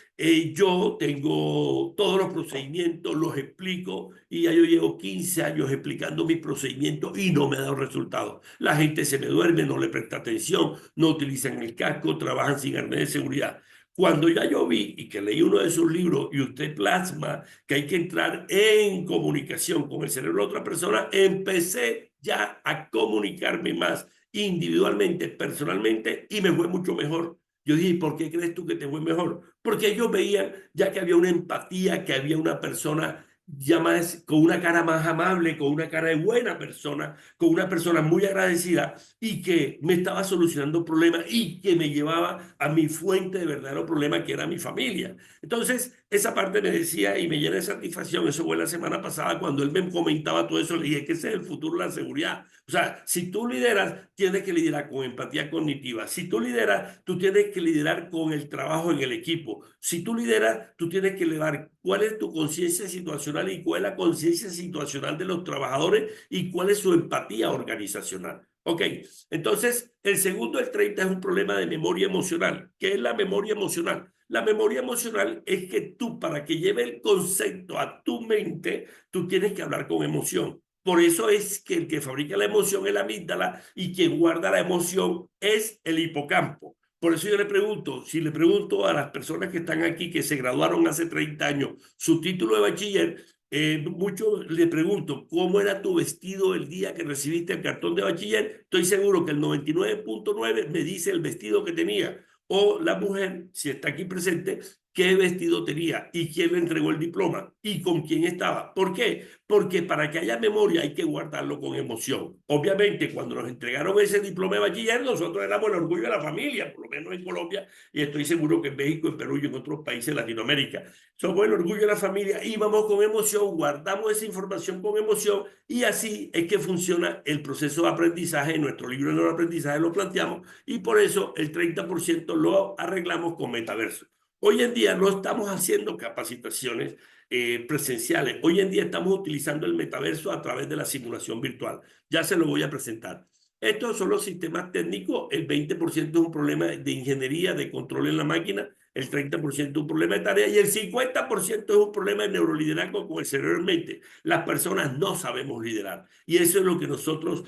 yo tengo todos los procedimientos, los explico y ya yo llevo 15 años explicando mis procedimientos y no me ha dado resultado. La gente se me duerme, no le presta atención, no utilizan el casco, trabajan sin arnés de seguridad. Cuando ya yo vi y que leí uno de sus libros y usted plasma que hay que entrar en comunicación con el cerebro de otra persona, empecé ya a comunicarme más individualmente, personalmente, y me fue mucho mejor. Yo dije, ¿por qué crees tú que te fue mejor? Porque ellos veían ya que había una empatía, que había una persona ya más, con una cara más amable, con una cara de buena persona, con una persona muy agradecida y que me estaba solucionando problemas y que me llevaba a mi fuente de verdadero problema, que era mi familia. Entonces, esa parte me decía y me llena de satisfacción. Eso fue la semana pasada cuando él me comentaba todo eso. Le dije que ese es el futuro de la seguridad. O sea, si tú lideras, tienes que liderar con empatía cognitiva. Si tú lideras, tú tienes que liderar con el trabajo en el equipo. Si tú lideras, tú tienes que liderar cuál es tu conciencia situacional y cuál es la conciencia situacional de los trabajadores y cuál es su empatía organizacional. Ok, entonces el segundo, el 30, es un problema de memoria emocional. ¿Qué es la memoria emocional? La memoria emocional es que tú, para que lleve el concepto a tu mente, tú tienes que hablar con emoción. Por eso es que el que fabrica la emoción es la amígdala y quien guarda la emoción es el hipocampo. Por eso yo le pregunto, si le pregunto a las personas que están aquí, que se graduaron hace 30 años, su título de bachiller, mucho le pregunto, ¿cómo era tu vestido el día que recibiste el cartón de bachiller? Estoy seguro que el 99.9 me dice el vestido que tenía. O la mujer, si está aquí presente, qué vestido tenía y quién le entregó el diploma y con quién estaba. ¿Por qué? Porque para que haya memoria hay que guardarlo con emoción. Obviamente, cuando nos entregaron ese diploma de bachiller, nosotros éramos el orgullo de la familia, por lo menos en Colombia, y estoy seguro que en México, en Perú y en otros países de Latinoamérica. Somos el orgullo de la familia, íbamos con emoción, guardamos esa información con emoción y así es que funciona el proceso de aprendizaje. En nuestro libro de aprendizaje lo planteamos y por eso el 30% lo arreglamos con metaverso. Hoy en día no estamos haciendo capacitaciones presenciales. Hoy en día estamos utilizando el metaverso a través de la simulación virtual. Ya se lo voy a presentar. Estos son los sistemas técnicos. El 20% es un problema de ingeniería, de control en la máquina. El 30% es un problema de tarea y el 50% es un problema de neuroliderazgo con el cerebro en mente. Las personas no sabemos liderar y eso es lo que nosotros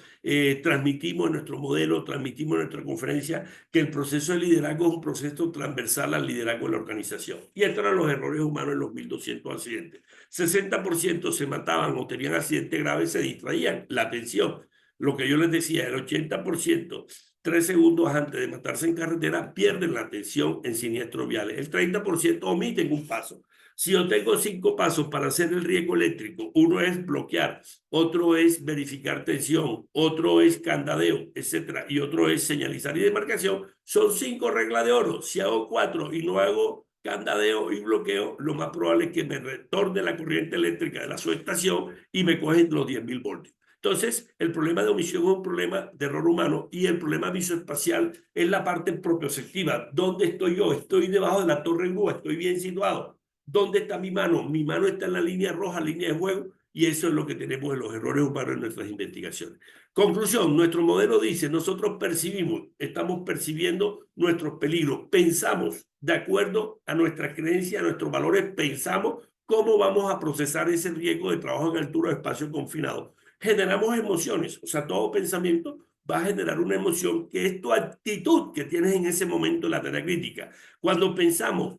transmitimos en nuestro modelo, transmitimos en nuestra conferencia, que el proceso de liderazgo es un proceso transversal al liderazgo de la organización. Y estos eran los errores humanos en los 1.200 accidentes. 60% se mataban o tenían accidentes graves, se distraían. La atención, lo que yo les decía, el 80%, 3 segundos antes de matarse en carretera, pierden la atención en siniestros viales. El 30% omiten un paso. Si yo tengo 5 pasos para hacer el riesgo eléctrico, uno es bloquear, otro es verificar tensión, otro es candadeo, etcétera, y otro es señalizar y demarcación, son 5 reglas de oro. Si hago 4 y no hago candadeo y bloqueo, lo más probable es que me retorne la corriente eléctrica de la subestación y me cogen los 10.000 voltios. Entonces, el problema de omisión es un problema de error humano y el problema visoespacial es la parte propioceptiva. ¿Dónde estoy yo? ¿Estoy debajo de la torre en grúa? ¿Estoy bien situado? ¿Dónde está mi mano? Mi mano está en la línea roja, línea de juego, y eso es lo que tenemos en los errores humanos en nuestras investigaciones. Conclusión, nuestro modelo dice, nosotros percibimos, estamos percibiendo nuestros peligros, pensamos de acuerdo a nuestras creencias, a nuestros valores, pensamos cómo vamos a procesar ese riesgo de trabajo en altura o espacio confinado. Generamos emociones, o sea, todo pensamiento va a generar una emoción que es tu actitud que tienes en ese momento en la tarea crítica. Cuando pensamos,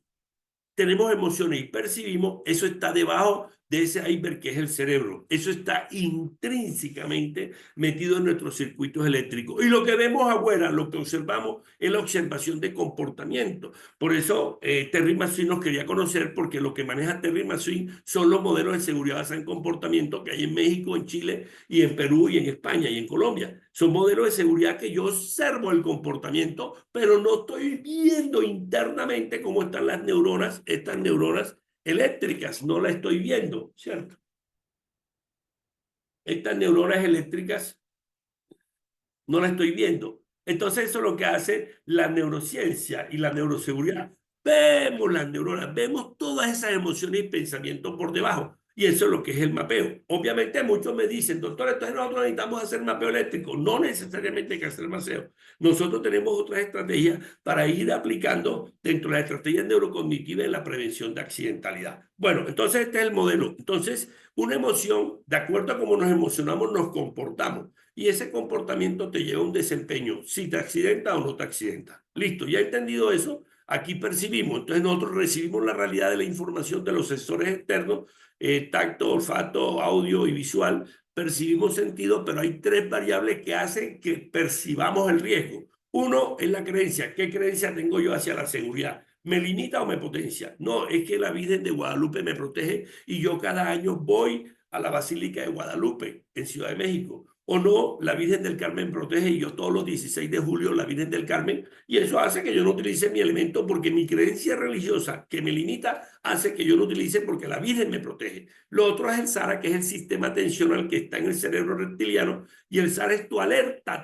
tenemos emociones y percibimos, eso está debajo de ese iceberg que es el cerebro. Eso está intrínsecamente metido en nuestros circuitos eléctricos. Y lo que vemos afuera, lo que observamos, es la observación de comportamiento. Por eso Terry McSween nos quería conocer, porque lo que maneja Terry McSween son los modelos de seguridad basada en comportamiento que hay en México, en Chile, y en Perú, y en España, y en Colombia. Son modelos de seguridad que yo observo el comportamiento, pero no estoy viendo internamente cómo están las neuronas, estas neuronas eléctricas, no la estoy viendo, ¿cierto? Estas neuronas eléctricas no la estoy viendo. Entonces eso es lo que hace la neurociencia y la neuroseguridad. Vemos las neuronas, vemos todas esas emociones y pensamientos por debajo. Y eso es lo que es el mapeo. Obviamente muchos me dicen, doctor, entonces nosotros necesitamos hacer mapeo eléctrico. No necesariamente hay que hacer mapeo. Nosotros tenemos otras estrategias para ir aplicando dentro de la estrategia neurocognitiva en la prevención de accidentalidad. Bueno, entonces este es el modelo. Entonces, una emoción, de acuerdo a cómo nos emocionamos, nos comportamos. Y ese comportamiento te lleva a un desempeño, si te accidenta o no te accidenta. Listo, ya entendido eso, aquí percibimos. Entonces nosotros recibimos la realidad de la información de los sensores externos, tacto, olfato, audio y visual. Percibimos sentido, pero hay 3 variables que hacen que percibamos el riesgo. Uno es la creencia. ¿Qué creencia tengo yo hacia la seguridad? ¿Me limita o me potencia? No, es que la Virgen de Guadalupe me protege y yo cada año voy a la Basílica de Guadalupe en Ciudad de México. o no, la Virgen del Carmen protege y yo todos los 16 de julio la Virgen del Carmen, y eso hace que yo no utilice mi elemento porque mi creencia religiosa que me limita hace que yo lo utilice porque la Virgen me protege. Lo otro es el SARA, que es el sistema atencional que está en el cerebro reptiliano, y el SARA es tu alerta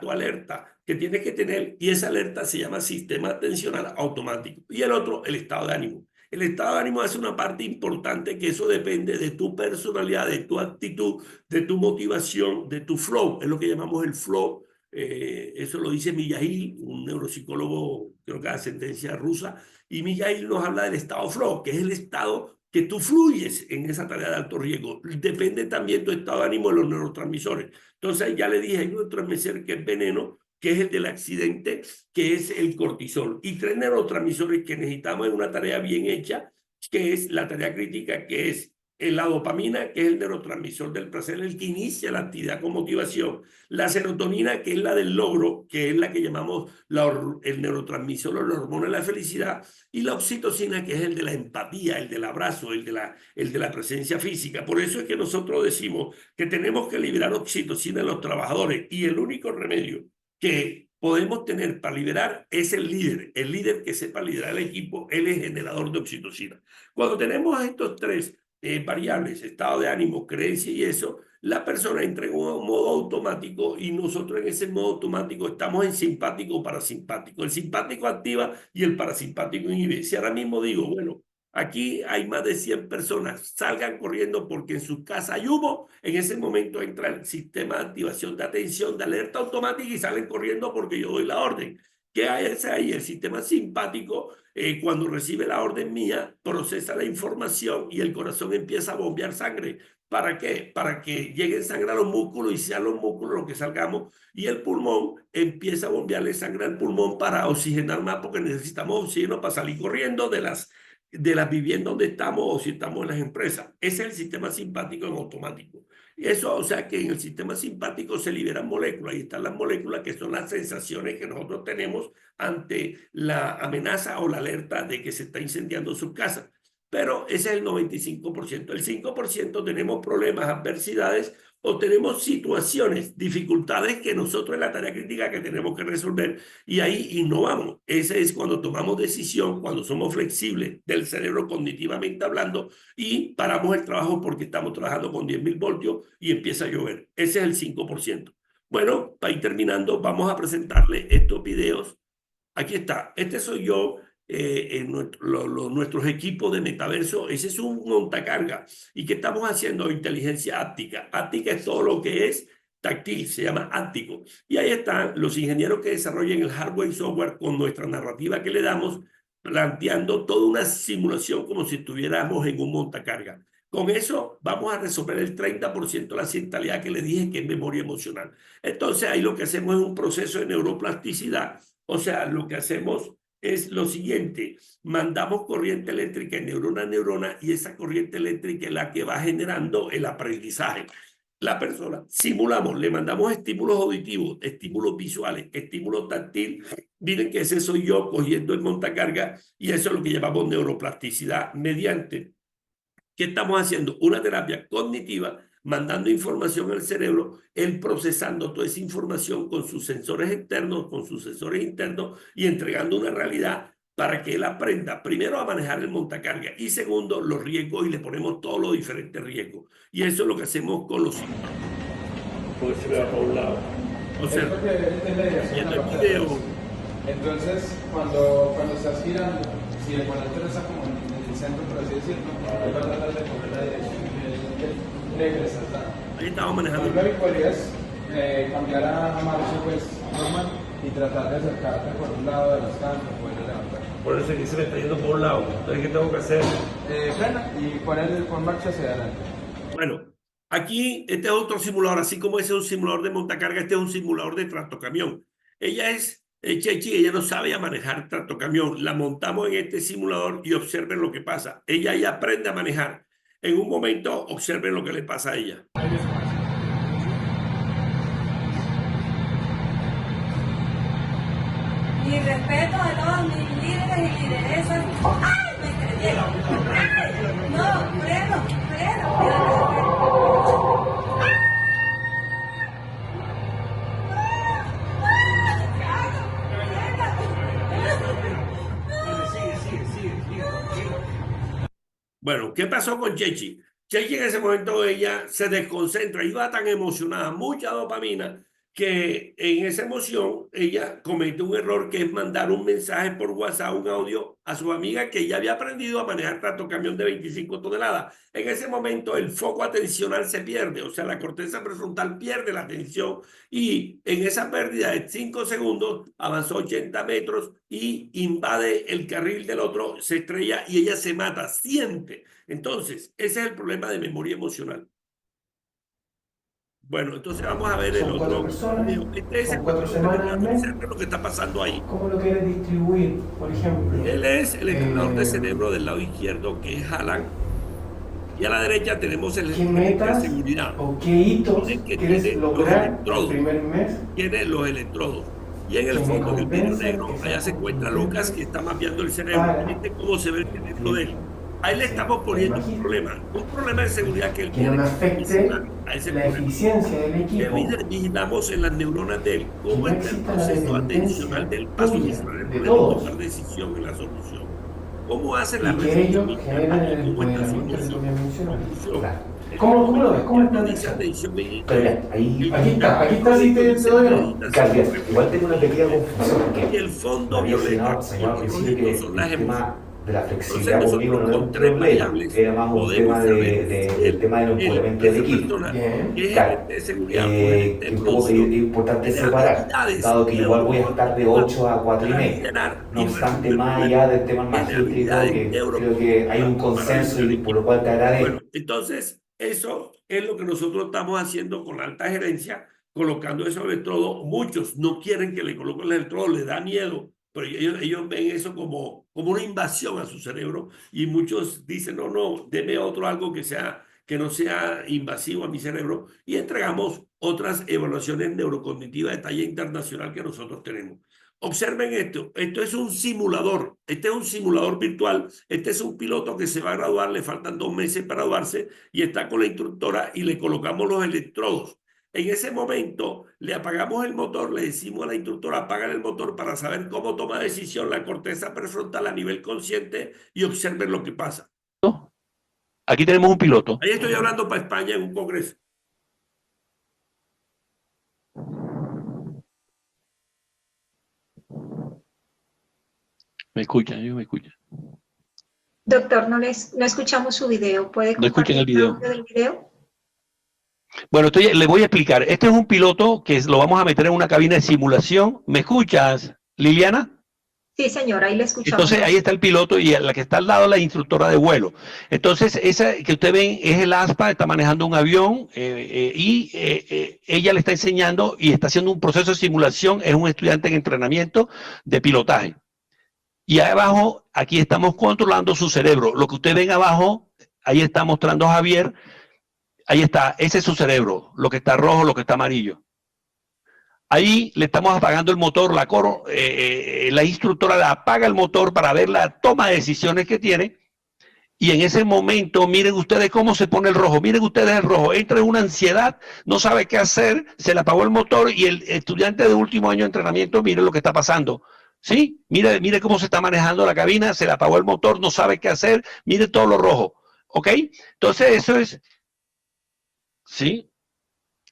que tienes que tener, y esa alerta se llama sistema atencional automático. Y el otro, el estado de ánimo. El estado de ánimo es una parte importante que eso depende de tu personalidad, de tu actitud, de tu motivación, de tu flow. Es lo que llamamos el flow. Eso lo dice Mijaíl, un neuropsicólogo, creo que de ascendencia rusa. Y Mijaíl nos habla del estado flow, que es el estado que tú fluyes en esa tarea de alto riesgo. Depende también tu estado de ánimo de los neurotransmisores. Entonces ya le dije, hay un neurotransmisor que es veneno, que es el del accidente, que es el cortisol. Y 3 neurotransmisores que necesitamos en una tarea bien hecha, que es la tarea crítica, que es la dopamina, que es el neurotransmisor del placer, el que inicia la actividad con motivación. La serotonina, que es la del logro, que es la que llamamos el neurotransmisor o la hormona de la felicidad. Y la oxitocina, que es el de la empatía, el del abrazo, el de la presencia física. Por eso es que nosotros decimos que tenemos que liberar oxitocina en los trabajadores. Y el único remedio que podemos tener para liderar es el líder que sepa liderar el equipo, él es generador de oxitocina. Cuando tenemos estos 3 variables, estado de ánimo, creencia y eso, la persona entra en un modo automático y nosotros en ese modo automático estamos en simpático o parasimpático. El simpático activa y el parasimpático inhibe. Si ahora mismo digo, bueno, aquí hay más de 100 personas, salgan corriendo porque en su casa hay humo, en ese momento entra el sistema de activación de atención, de alerta automática y salen corriendo porque yo doy la orden. ¿Qué hace ahí? El sistema simpático, cuando recibe la orden mía, procesa la información y el corazón empieza a bombear sangre. ¿Para qué? Para que lleguen sangre a los músculos y sean los músculos los que salgamos, y el pulmón empieza a bombearle sangre al pulmón para oxigenar más porque necesitamos oxígeno para salir corriendo de las viviendas donde estamos o si estamos en las empresas. Ese es el sistema simpático en automático. Eso, o sea que en el sistema simpático se liberan moléculas y están las moléculas que son las sensaciones que nosotros tenemos ante la amenaza o la alerta de que se está incendiando su casa. Pero ese es el 95%. El 5% tenemos problemas, adversidades o tenemos situaciones, dificultades que nosotros en la tarea crítica que tenemos que resolver y ahí innovamos. Ese es cuando tomamos decisión, cuando somos flexibles del cerebro cognitivamente hablando y paramos el trabajo porque estamos trabajando con 10.000 voltios y empieza a llover. Ese es el 5%. Bueno, para ir terminando, vamos a presentarle estos videos. Aquí está. Este soy yo en nuestros equipos de metaverso. Ese es un montacarga. ¿Y qué estamos haciendo? Inteligencia áptica. Áptica es todo lo que es táctil, se llama áptico. Y ahí están los ingenieros que desarrollan el hardware y software con nuestra narrativa que le damos, planteando toda una simulación como si estuviéramos en un montacarga. Con eso vamos a resolver el 30% de la accidentalidad que le dije que es memoria emocional. Entonces ahí lo que hacemos es un proceso de neuroplasticidad. O sea, lo que hacemos es lo siguiente: mandamos corriente eléctrica en neurona a neurona y esa corriente eléctrica es la que va generando el aprendizaje. La persona, simulamos, le mandamos estímulos auditivos, estímulos visuales, estímulos táctil. Miren que ese soy yo cogiendo el montacarga y eso es lo que llamamos neuroplasticidad mediante. ¿Qué estamos haciendo? Una terapia cognitiva, mandando información al cerebro, él procesando toda esa información con sus sensores externos, con sus sensores internos y entregando una realidad para que él aprenda, primero, a manejar el montacarga y segundo, los riesgos, y le ponemos todos los diferentes riesgos. Y eso es lo que hacemos con los síntomas. Porque se vea por un lado. O sea, viendo el video. Entonces, cuando estás girando, si el volante no está como en el centro, por así decirlo, él va a tratar de coger la dirección que le estás dando. Ahí estamos manejando. Lo que podrías cambiar a marcha pues normal y tratar de acercarte por un lado de las canchas, poder levantar. Por eso aquí se me está yendo por un lado. Entonces, ¿qué tengo que hacer? Frena y poner por marcha hacia adelante. Bueno, aquí este es otro simulador. Así como ese es un simulador de montacarga, este es un simulador de tractocamión. Ella es Chechi, ella no sabe a manejar tractocamión. La montamos en este simulador y observen lo que pasa. Ella ya aprende a manejar. En un momento, observen lo que le pasa a ella. Mi respeto a todos mis líderes y lideresas. ¡Ay! Me creyeron. ¡Ay! No, freno. Bueno, ¿qué pasó con Chechi? Chechi en ese momento ella se desconcentra, iba tan emocionada, mucha dopamina, que en esa emoción ella comete un error que es mandar un mensaje por WhatsApp, un audio a su amiga que ya había aprendido a manejar tanto camión de 25 toneladas. En ese momento el foco atencional se pierde, o sea, la corteza prefrontal pierde la atención y en esa pérdida de 5 segundos avanzó 80 metros y invade el carril del otro, se estrella y ella se mata, siente. Entonces, ese es el problema de memoria emocional. Bueno, entonces vamos a ver el Son 4 otro personas, video. Este es son el 4 patrón de semanas al mes. lo que está pasando ahí. ¿Cómo lo quieres distribuir? Por ejemplo, Él es el entrenador de cerebro del lado izquierdo, que es Alan, y a la derecha tenemos el ¿qué gerente de metas seguridad. o qué hitos Que quieres tiene los lograr electrodos. el primer mes? Tiene los electrodos. Y en el Que me fondo, en el medio convence negro, que sea allá se encuentra Lucas, que está mapeando el cerebro. para Fíjate cómo se ve el cerebro de él. Ahí le sí, estamos poniendo imagino. un problema de seguridad que él que no me tiene afecte vigilar a ese la problema. eficiencia del ¿Qué equipo, vigilamos en las neuronas de él? que ¿Cómo no está el exista la proceso dependencia atencional del para tuya, solucionar el de problema y todos, tomar decisión en la solución? ¿Cómo hace la y que reflexión ellos generen interna y el cómo está su empoderamiento que tú emoción? me mencionas. Conclusión. Claro. El ¿Cómo lo ves? ¿Cómo no está dice eso? atención Pero meditación. mira, ahí, Aquí está, sí te doy no. Cardia, igual tengo una pequeña confusión Y porque el me fondo había violeta señalado y al el principio rojito que son las el emociones. tema de la Entonces flexibilidad conmigo nosotros no era con un 3 problema, variables era más un podemos tema saber si del tema del empoderamiento del esa equipo. persona Bien. que es Claro, gerente de seguridad o gerente de que un poco es producción importante tiene separar, habilidades dado que igual voy a estar de 8 a 4 y para media. liderar No y obstante, resolver más problemas. allá del tema Tiene magíster y todo, habilidades que creo que hay un para consenso liderar y por lo equipos. cual te agradezco. Bueno, entonces eso es lo que nosotros estamos haciendo con la alta gerencia, colocando esos electrodos. Muchos no quieren que le coloquen el electrodo, les da miedo, pero ellos ven eso como una invasión a su cerebro y muchos dicen, no, no, deme otro algo que no sea invasivo a mi cerebro y entregamos otras evaluaciones neurocognitivas de talla internacional que nosotros tenemos. Observen esto es un simulador, este es un simulador virtual, este es un piloto que se va a graduar, le faltan 2 meses para graduarse y está con la instructora y le colocamos los electrodos. En ese momento le apagamos el motor, le decimos a la instructora apagar el motor para saber cómo toma decisión la corteza prefrontal a nivel consciente y observen lo que pasa. Aquí tenemos un piloto. Ahí estoy hablando para España en un congreso. Me escuchan, ellos me escuchan. Doctor, no escuchamos su video. ¿Puede No escuchan el compartir video. audio del video? Bueno, le voy a explicar. Este es un piloto que lo vamos a meter en una cabina de simulación. ¿Me escuchas, Liliana? Sí, señora, ahí le escuchamos. Entonces ahí está el piloto y la que está al lado la instructora de vuelo. Entonces esa que usted ven es el ASPA, está manejando un avión y ella le está enseñando y está haciendo un proceso de simulación, es un estudiante en entrenamiento de pilotaje. Y ahí abajo, aquí estamos controlando su cerebro. Lo que usted ven abajo, ahí está mostrando Javier, ahí está, ese es su cerebro, lo que está rojo, lo que está amarillo. Ahí le estamos apagando el motor, la instructora le apaga el motor para ver la toma de decisiones que tiene. Y en ese momento, miren ustedes cómo se pone el rojo. Miren ustedes el rojo. Entra en una ansiedad, no sabe qué hacer, se le apagó el motor y el estudiante de último año de entrenamiento, miren lo que está pasando. ¿Sí? Mire cómo se está manejando la cabina, se le apagó el motor, no sabe qué hacer, mire todo lo rojo. ¿Ok? Entonces eso es... ¿Sí?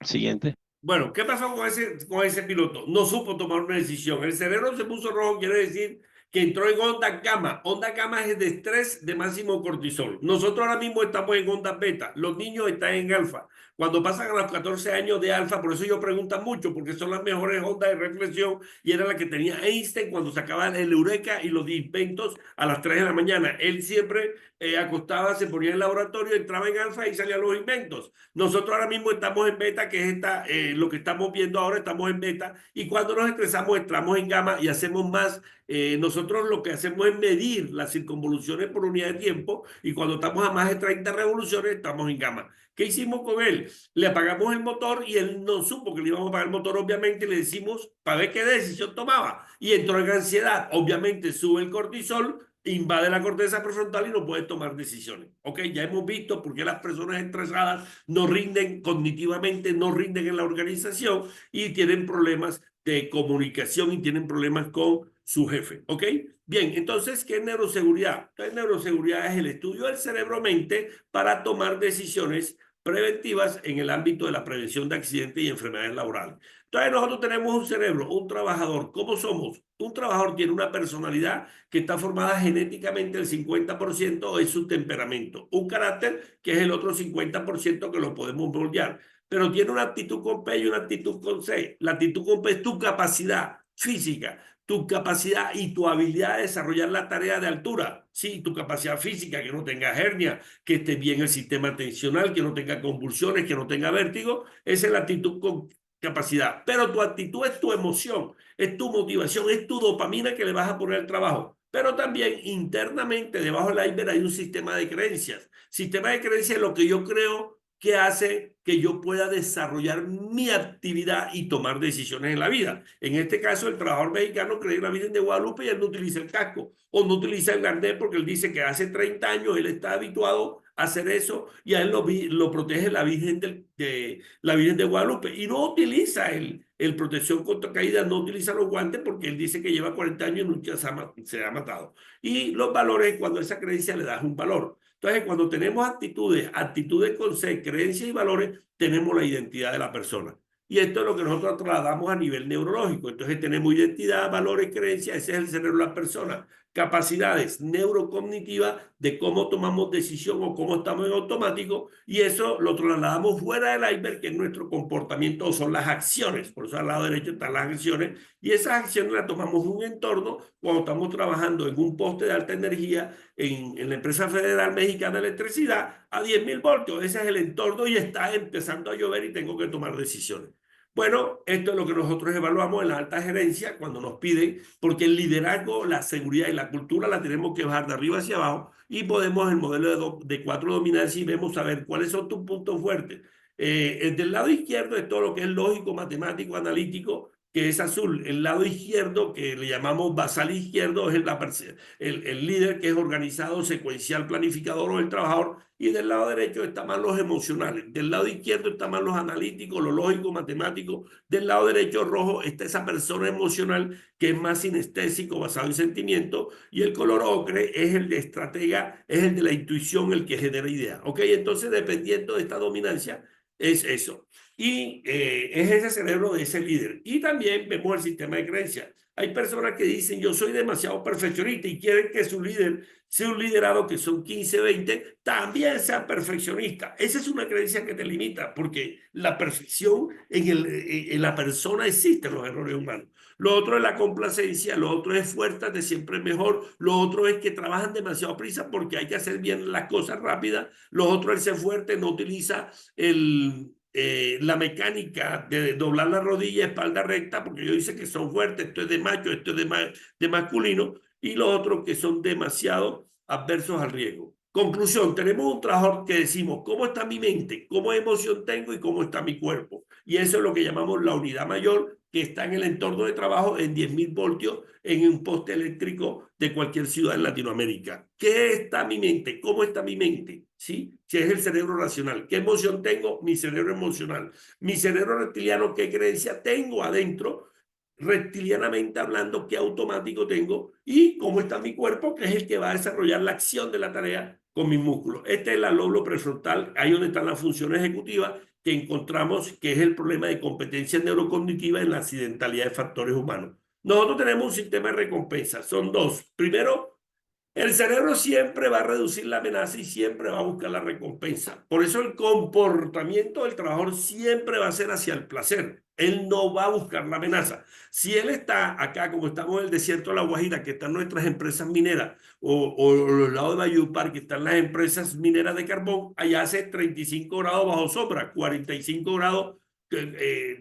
Siguiente. Bueno, ¿qué pasó con ese piloto? No supo tomar una decisión. El cerebro se puso rojo, quiere decir que entró en onda gamma. Onda gamma es de estrés de máximo cortisol. Nosotros ahora mismo estamos en onda beta. Los niños están en alfa. Cuando pasan a los 14 años de alfa, por eso ellos preguntan mucho, porque son las mejores ondas de reflexión y era la que tenía Einstein cuando sacaba el eureka y los inventos a las 3 de la mañana. Él siempre acostaba, se ponía en el laboratorio, entraba en alfa y salían los inventos. Nosotros ahora mismo estamos en beta, que es lo que estamos viendo ahora, estamos en beta, y cuando nos estresamos entramos en gamma y hacemos más. Nosotros lo que hacemos es medir las circunvoluciones por unidad de tiempo y cuando estamos a más de 30 revoluciones estamos en gamma. ¿Qué hicimos con él? Le apagamos el motor y él no supo que le íbamos a apagar el motor, obviamente le decimos para ver qué decisión tomaba y entró en ansiedad. Obviamente sube el cortisol, invade la corteza prefrontal y no puede tomar decisiones. Ok, ya hemos visto por qué las personas estresadas no rinden cognitivamente, no rinden en la organización y tienen problemas de comunicación y tienen problemas con su jefe, ¿ok? Bien, entonces, ¿qué es neuroseguridad? Entonces, neuroseguridad es el estudio del cerebro-mente para tomar decisiones preventivas en el ámbito de la prevención de accidentes y enfermedades laborales. Entonces, nosotros tenemos un cerebro, un trabajador. ¿Cómo somos? Un trabajador tiene una personalidad que está formada genéticamente, el 50% es su temperamento, un carácter que es el otro 50% que lo podemos moldear, pero tiene una actitud con P y una actitud con C. La actitud con P es tu capacidad física, tu capacidad y tu habilidad de desarrollar la tarea de altura. Sí, tu capacidad física, que no tenga hernia, que esté bien el sistema atencional, que no tenga convulsiones, que no tenga vértigo. Esa es la actitud con capacidad. Pero tu actitud es tu emoción, es tu motivación, es tu dopamina que le vas a poner al trabajo. Pero también internamente, debajo del iceberg, hay un sistema de creencias. Sistema de creencias es lo que yo creo que hace que yo pueda desarrollar mi actividad y tomar decisiones en la vida. En este caso, el trabajador mexicano cree en la Virgen de Guadalupe y él no utiliza el casco o no utiliza el carnet porque él dice que hace 30 años él está habituado a hacer eso y a él lo protege la Virgen de Guadalupe y no utiliza el protección contra caídas, no utiliza los guantes porque él dice que lleva 40 años y nunca se ha matado. Y los valores, cuando esa creencia le das un valor. Entonces, cuando tenemos actitudes con C, creencias y valores, tenemos la identidad de la persona. Y esto es lo que nosotros trasladamos a nivel neurológico. Entonces, tenemos identidad, valores, creencias, ese es el cerebro de la persona. Capacidades neurocognitivas de cómo tomamos decisión o cómo estamos en automático, y eso lo trasladamos fuera del iceberg, que es nuestro comportamiento, o son las acciones. Por eso al lado derecho están las acciones, y esas acciones las tomamos en un entorno cuando estamos trabajando en un poste de alta energía en la empresa federal mexicana de electricidad a 10.000 voltios. Ese es el entorno y está empezando a llover y tengo que tomar decisiones. Bueno, esto es lo que nosotros evaluamos en la alta gerencia cuando nos piden, porque el liderazgo, la seguridad y la cultura la tenemos que bajar de arriba hacia abajo, y podemos el modelo de 4 dominancias y vemos a ver cuáles son tus puntos fuertes. Del lado izquierdo es todo lo que es lógico, matemático, analítico, que es azul. El lado izquierdo, que le llamamos basal izquierdo, es el líder, que es organizado, secuencial, planificador, o el trabajador. Y del lado derecho está más los emocionales. Del lado izquierdo está más los analíticos, lo lógico, matemático. Del lado derecho rojo está esa persona emocional que es más sinestésico, basado en sentimientos. Y el color ocre es el de estratega, es el de la intuición, el que genera ideas. ¿Ok? Entonces, dependiendo de esta dominancia, es eso. Y es ese cerebro de ese líder. Y también vemos el sistema de creencias. Hay personas que dicen, yo soy demasiado perfeccionista, y quieren que su líder sea un liderado, que son 15, 20, también sea perfeccionista. Esa es una creencia que te limita, porque la perfección en la persona existe, los errores humanos. Lo otro es la complacencia, lo otro es fuerte, siempre mejor, lo otro es que trabajan demasiado prisa porque hay que hacer bien las cosas rápidas, lo otro es ser fuerte, no utiliza la mecánica de doblar la rodilla, espalda recta, porque yo dice que son fuertes, esto es de macho, esto es de masculino, y los otros que son demasiado adversos al riesgo. Conclusión, tenemos un trabajador que decimos, ¿cómo está mi mente? ¿Cómo emoción tengo? ¿Y cómo está mi cuerpo? Y eso es lo que llamamos la unidad mayor, que está en el entorno de trabajo en 10.000 voltios en un poste eléctrico de cualquier ciudad en Latinoamérica. ¿Qué está mi mente? ¿Cómo está mi mente? ¿Sí? Si es el cerebro racional. ¿Qué emoción tengo? Mi cerebro emocional. Mi cerebro reptiliano, ¿qué creencia tengo adentro? Reptilianamente hablando, ¿qué automático tengo? Y cómo está mi cuerpo, que es el que va a desarrollar la acción de la tarea con mis músculos. Este es el lóbulo prefrontal, ahí donde están las funciones ejecutivas, que encontramos que es el problema de competencia neurocognitiva en la accidentalidad de factores humanos. Nosotros tenemos un sistema de recompensa, son dos. Primero, el cerebro siempre va a reducir la amenaza y siempre va a buscar la recompensa. Por eso el comportamiento del trabajador siempre va a ser hacia el placer. Él no va a buscar la amenaza. Si él está acá, como estamos en el desierto de La Guajira, que están nuestras empresas mineras, o los lados de Valledupar, que están las empresas mineras de carbón, allá hace 35 grados bajo sombra, 45 grados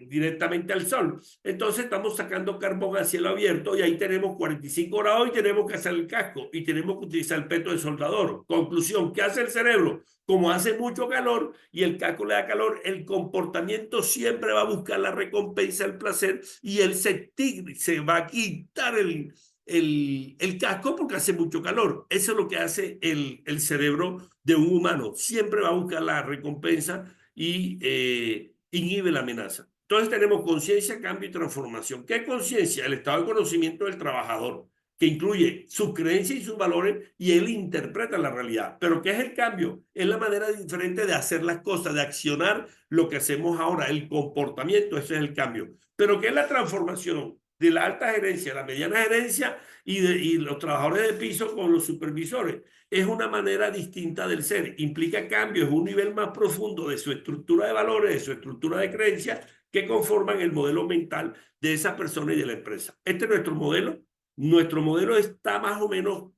directamente al sol. Entonces estamos sacando carbón a cielo abierto y ahí tenemos 45 grados y tenemos que hacer el casco y tenemos que utilizar el peto de soldador. Conclusión, ¿qué hace el cerebro? Como hace mucho calor y el casco le da calor, el comportamiento siempre va a buscar la recompensa, el placer, y él se va a quitar el casco porque hace mucho calor. Eso es lo que hace el cerebro de un humano. Siempre va a buscar la recompensa y inhibe la amenaza. Entonces tenemos conciencia, cambio y transformación. ¿Qué es conciencia? El estado de conocimiento del trabajador, que incluye sus creencias y sus valores, y él interpreta la realidad. ¿Pero qué es el cambio? Es la manera diferente de hacer las cosas, de accionar lo que hacemos ahora, el comportamiento, ese es el cambio. ¿Pero qué es la transformación? De la alta gerencia, la mediana gerencia y los trabajadores de piso con los supervisores. Es una manera distinta del ser, implica cambios, un nivel más profundo de su estructura de valores, de su estructura de creencias, que conforman el modelo mental de esa persona y de la empresa. Este es nuestro modelo. Nuestro modelo está más o menos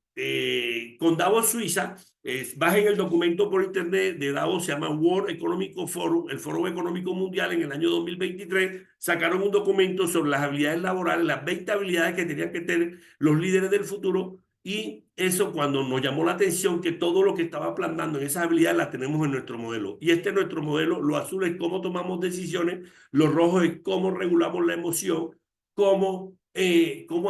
con Davos, Suiza. Bajen el documento por internet de Davos, se llama World Economic Forum, el Foro Económico Mundial. En el año 2023 sacaron un documento sobre las habilidades laborales, las 20 habilidades que tenían que tener los líderes del futuro. Y eso, cuando nos llamó la atención, que todo lo que estaba plasmando en esas habilidades la tenemos en nuestro modelo. Y este es nuestro modelo. Lo azul es cómo tomamos decisiones, lo rojo es cómo regulamos la emoción, cómo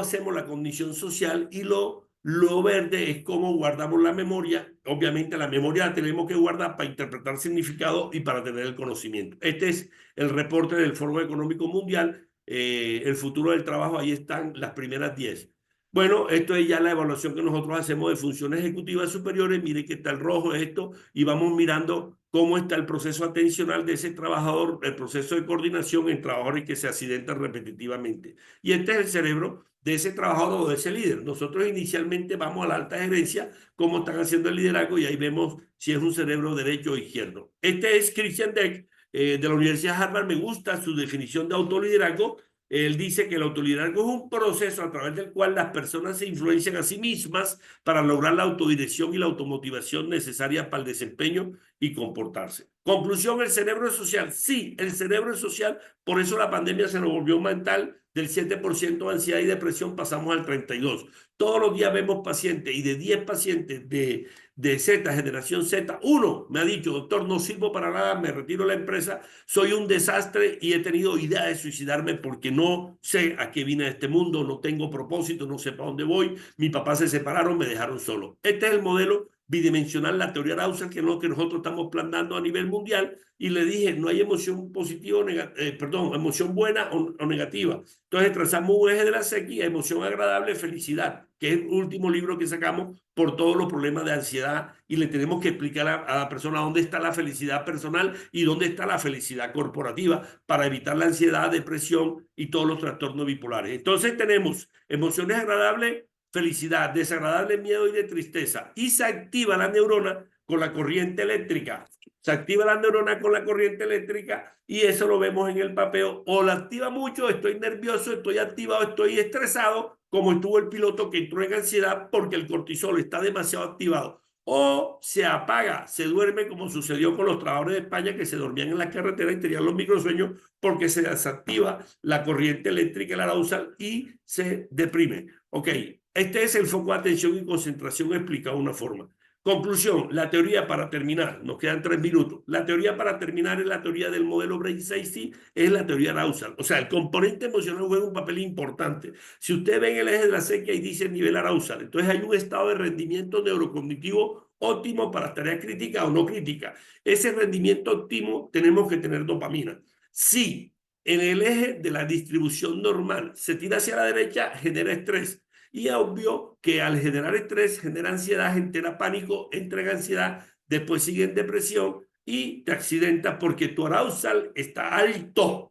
hacemos la condición social, y lo verde es cómo guardamos la memoria. Obviamente la memoria la tenemos que guardar para interpretar significado y para tener el conocimiento. Este es el reporte del Foro Económico Mundial, el futuro del trabajo. Ahí están las primeras 10. Bueno, esto es ya la evaluación que nosotros hacemos de funciones ejecutivas superiores. Mire que está el rojo esto, y vamos mirando cómo está el proceso atencional de ese trabajador, el proceso de coordinación en trabajadores que se accidentan repetitivamente. Y este es el cerebro de ese trabajador o de ese líder. Nosotros inicialmente vamos a la alta gerencia, cómo están haciendo el liderazgo, y ahí vemos si es un cerebro derecho o izquierdo. Este es Christian Deck, de la Universidad de Harvard. Me gusta su definición de autoliderazgo. Él dice que el autoliderazgo es un proceso a través del cual las personas se influencian a sí mismas para lograr la autodirección y la automotivación necesarias para el desempeño y comportarse. Conclusión, el cerebro es social. Sí, el cerebro es social. Por eso la pandemia se nos volvió mental. Del 7% de ansiedad y depresión pasamos al 32%. Todos los días vemos pacientes, y de 10 pacientes de Z, generación Z, uno me ha dicho: doctor, no sirvo para nada, me retiro de la empresa, soy un desastre y he tenido idea de suicidarme porque no sé a qué vine a este mundo, no tengo propósito, no sé para dónde voy, mis papás se separaron, me dejaron solo. Este es el modelo bidimensional, la teoría de Hauser, que es lo que nosotros estamos planteando a nivel mundial. Y le dije, no hay emoción positiva, emoción buena o negativa. Entonces trazamos un eje de la sequía: emoción agradable, felicidad, que es el último libro que sacamos por todos los problemas de ansiedad, y le tenemos que explicar a la persona dónde está la felicidad personal y dónde está la felicidad corporativa para evitar la ansiedad, depresión y todos los trastornos bipolares. Entonces tenemos emociones agradables, felicidad; desagradable, miedo y de tristeza. Y se activa la neurona con la corriente eléctrica. Se activa la neurona con la corriente eléctrica, y eso lo vemos en el papeo. O la activa mucho: estoy nervioso, estoy activado, estoy estresado, como estuvo el piloto que entró en ansiedad porque el cortisol está demasiado activado. O se apaga, se duerme, como sucedió con los trabajadores de España que se dormían en la carretera y tenían los microsueños porque se desactiva la corriente eléctrica, la arousal, y se deprime. Ok, este es el foco de atención y concentración explicado de una forma. Conclusión, la teoría, para terminar, nos quedan 3 minutos. La teoría para terminar es la teoría del modelo Brain Safety, es la teoría de Arousal. O sea, el componente emocional juega un papel importante. Si usted ve en el eje de la sequía y dice nivel Arousal, entonces hay un estado de rendimiento neurocognitivo óptimo para tareas críticas o no críticas. Ese rendimiento óptimo tenemos que tener dopamina. Si en el eje de la distribución normal se tira hacia la derecha, genera estrés. Y es obvio que al generar estrés genera ansiedad, genera pánico, entra en ansiedad, después sigue en depresión y te accidentas porque tu arousal está alto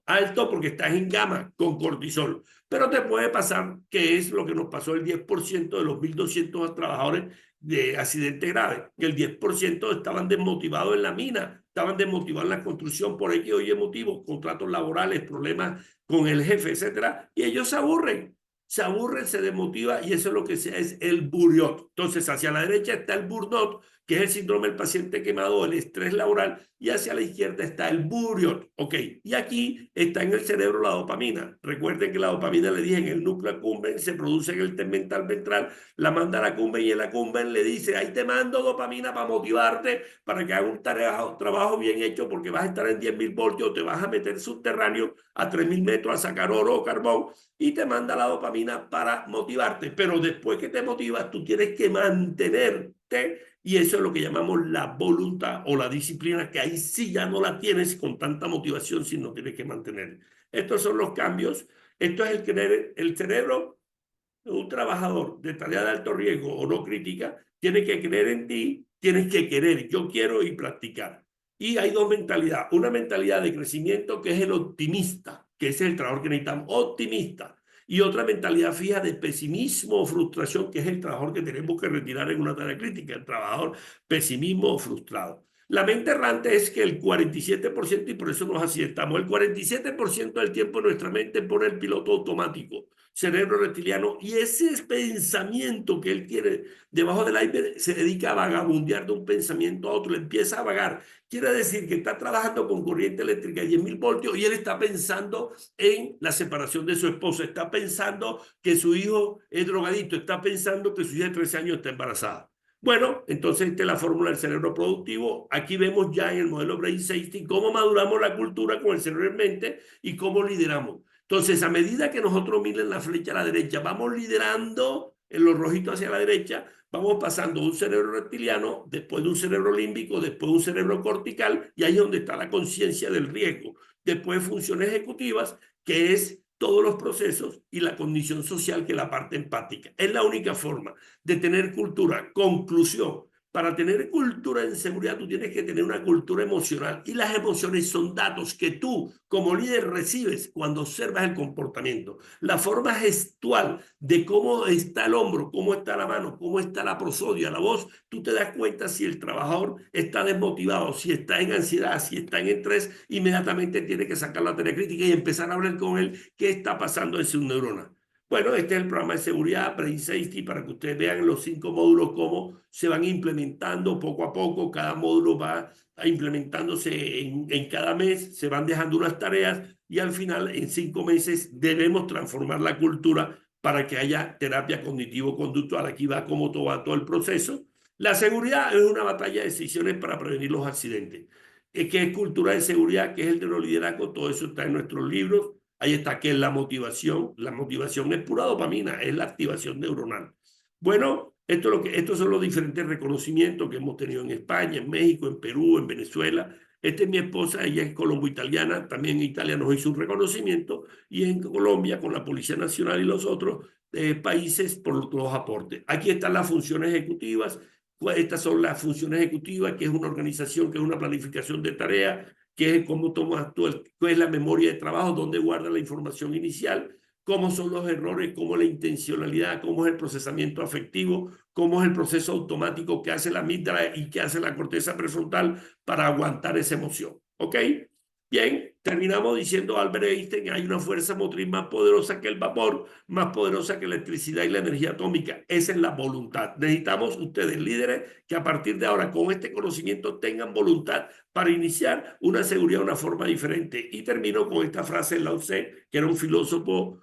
porque estás en gamma con cortisol. Pero te puede pasar, que es lo que nos pasó el 10% de los 1.200 trabajadores de accidente grave, que el 10% estaban desmotivados en la mina, estaban desmotivados en la construcción por X o Y motivos, contratos laborales, problemas con el jefe, etcétera, y ellos se aburren, se desmotiva, y eso es lo que sea, es el burnout. Entonces, hacia la derecha está el burnout, que es el síndrome del paciente quemado, el estrés laboral, y hacia la izquierda está el burnout. Ok, y aquí está en el cerebro la dopamina. Recuerden que la dopamina, le dije, en el núcleo accumbens se produce en el tegmental ventral, la manda al accumbens, y el accumbens le dice: ahí te mando dopamina para motivarte, para que hagas un trabajo bien hecho, porque vas a estar en 10.000 voltios, te vas a meter subterráneo a 3.000 metros a sacar oro o carbón, y te manda la dopamina para motivarte. Pero después que te motivas, tú tienes que mantenerte Y eso es lo que llamamos la voluntad o la disciplina, que ahí sí ya no la tienes con tanta motivación, sino tienes que mantener. Estos son los cambios. Esto es el cerebro. Un trabajador de tarea de alto riesgo o no crítica tiene que creer en ti, tienes que querer, yo quiero y practicar. Y hay dos mentalidades. Una mentalidad de crecimiento que es el optimista, que ese es el trabajador que necesitamos, optimista. Y otra mentalidad fija de pesimismo o frustración, que es el trabajador que tenemos que retirar en una tarea crítica, el trabajador pesimismo o frustrado. La mente errante es que el 47%, y por eso nos accidentamos, el 47% del tiempo nuestra mente pone el piloto automático, cerebro reptiliano, y ese pensamiento que él tiene debajo del iceberg se dedica a vagabundear de un pensamiento a otro, le empieza a vagar. Quiere decir que está trabajando con corriente eléctrica de 10.000 voltios y él está pensando en la separación de su esposa, está pensando que su hijo es drogadicto, está pensando que su hija de 13 años está embarazada. Bueno, entonces esta es la fórmula del cerebro productivo. Aquí vemos ya en el modelo Brain Safety cómo maduramos la cultura con el cerebro en mente y cómo lideramos. Entonces, a medida que nosotros miren la flecha a la derecha, vamos liderando en los rojitos hacia la derecha, vamos pasando de un cerebro reptiliano, después de un cerebro límbico, después de un cerebro cortical, y ahí es donde está la conciencia del riesgo. Después funciones ejecutivas, que es todos los procesos, y la condición social, que es la parte empática. Es la única forma de tener cultura. Conclusión: para tener cultura en seguridad, tú tienes que tener una cultura emocional. Y las emociones son datos que tú, como líder, recibes cuando observas el comportamiento. La forma gestual de cómo está el hombro, cómo está la mano, cómo está la prosodia, la voz, tú te das cuenta si el trabajador está desmotivado, si está en ansiedad, si está en estrés. Inmediatamente tiene que sacar la tarea crítica y empezar a hablar con él qué está pasando en su neurona. Bueno, este es el programa de seguridad, Brain Safety, para que ustedes vean los 5 módulos cómo se van implementando poco a poco. Cada módulo va implementándose en cada mes, se van dejando unas tareas y al final, en 5 meses, debemos transformar la cultura para que haya terapia cognitivo-conductual. Aquí va cómo va todo el proceso. La seguridad es una batalla de decisiones para prevenir los accidentes. ¿Qué es cultura de seguridad? ¿Qué es el de los liderazgos? Todo eso está en nuestros libros. Ahí está, que es la motivación. La motivación es pura dopamina, es la activación neuronal. Bueno, estos son los diferentes reconocimientos que hemos tenido en España, en México, en Perú, en Venezuela. Esta es mi esposa, ella es colombo-italiana, también en Italia nos hizo un reconocimiento, y en Colombia con la Policía Nacional y los otros países por los aportes. Aquí están las funciones ejecutivas. Estas son las funciones ejecutivas, que es una organización, que es una planificación de tareas, que es cómo tomas tú, cuál es la memoria de trabajo, dónde guarda la información inicial, cómo son los errores, cómo la intencionalidad, cómo es el procesamiento afectivo, cómo es el proceso automático que hace la amígdala y que hace la corteza prefrontal para aguantar esa emoción. ¿Ok? Bien, terminamos diciendo Albert Einstein que hay una fuerza motriz más poderosa que el vapor, más poderosa que la electricidad y la energía atómica. Esa es la voluntad. Necesitamos ustedes, líderes, que a partir de ahora, con este conocimiento, tengan voluntad para iniciar una seguridad de una forma diferente. Y termino con esta frase de Lao Tse, que era un filósofo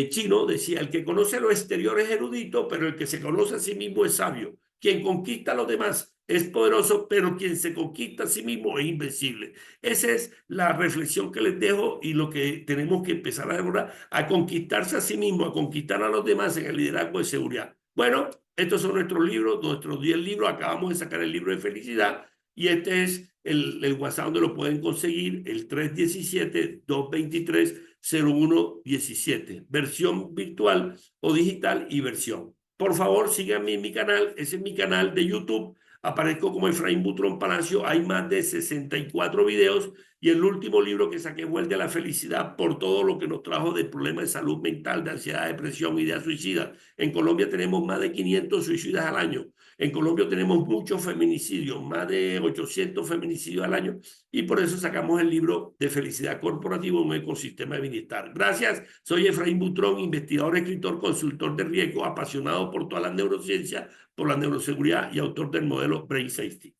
chino, decía: el que conoce lo exterior es erudito, pero el que se conoce a sí mismo es sabio. Quien conquista a los demás es poderoso, pero quien se conquista a sí mismo es invencible. Esa es la reflexión que les dejo, y lo que tenemos que empezar ahora, a conquistarse a sí mismo, a conquistar a los demás en el liderazgo de seguridad. Bueno, estos son nuestros libros, nuestros 10 libros. Acabamos de sacar el libro de felicidad, y este es el WhatsApp donde lo pueden conseguir, el 317-223-0117, versión virtual o digital y versión. Por favor, síganme en mi canal. Ese es mi canal de YouTube. Aparezco como Efraín Butrón Palacio. Hay más de 64 videos. Y el último libro que saqué fue el de la felicidad, por todo lo que nos trajo de problemas de salud mental, de ansiedad, depresión, ideas suicidas. En Colombia tenemos más de 500 suicidas al año. En Colombia tenemos muchos feminicidios, más de 800 feminicidios al año. Y por eso sacamos el libro de felicidad corporativa, un ecosistema de bienestar. Gracias. Soy Efraín Butrón, investigador, escritor, consultor de riesgo, apasionado por todas las neurociencias, por la neuroseguridad y autor del modelo Brain Safety.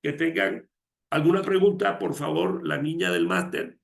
Que tengan alguna pregunta, por favor, la niña del máster.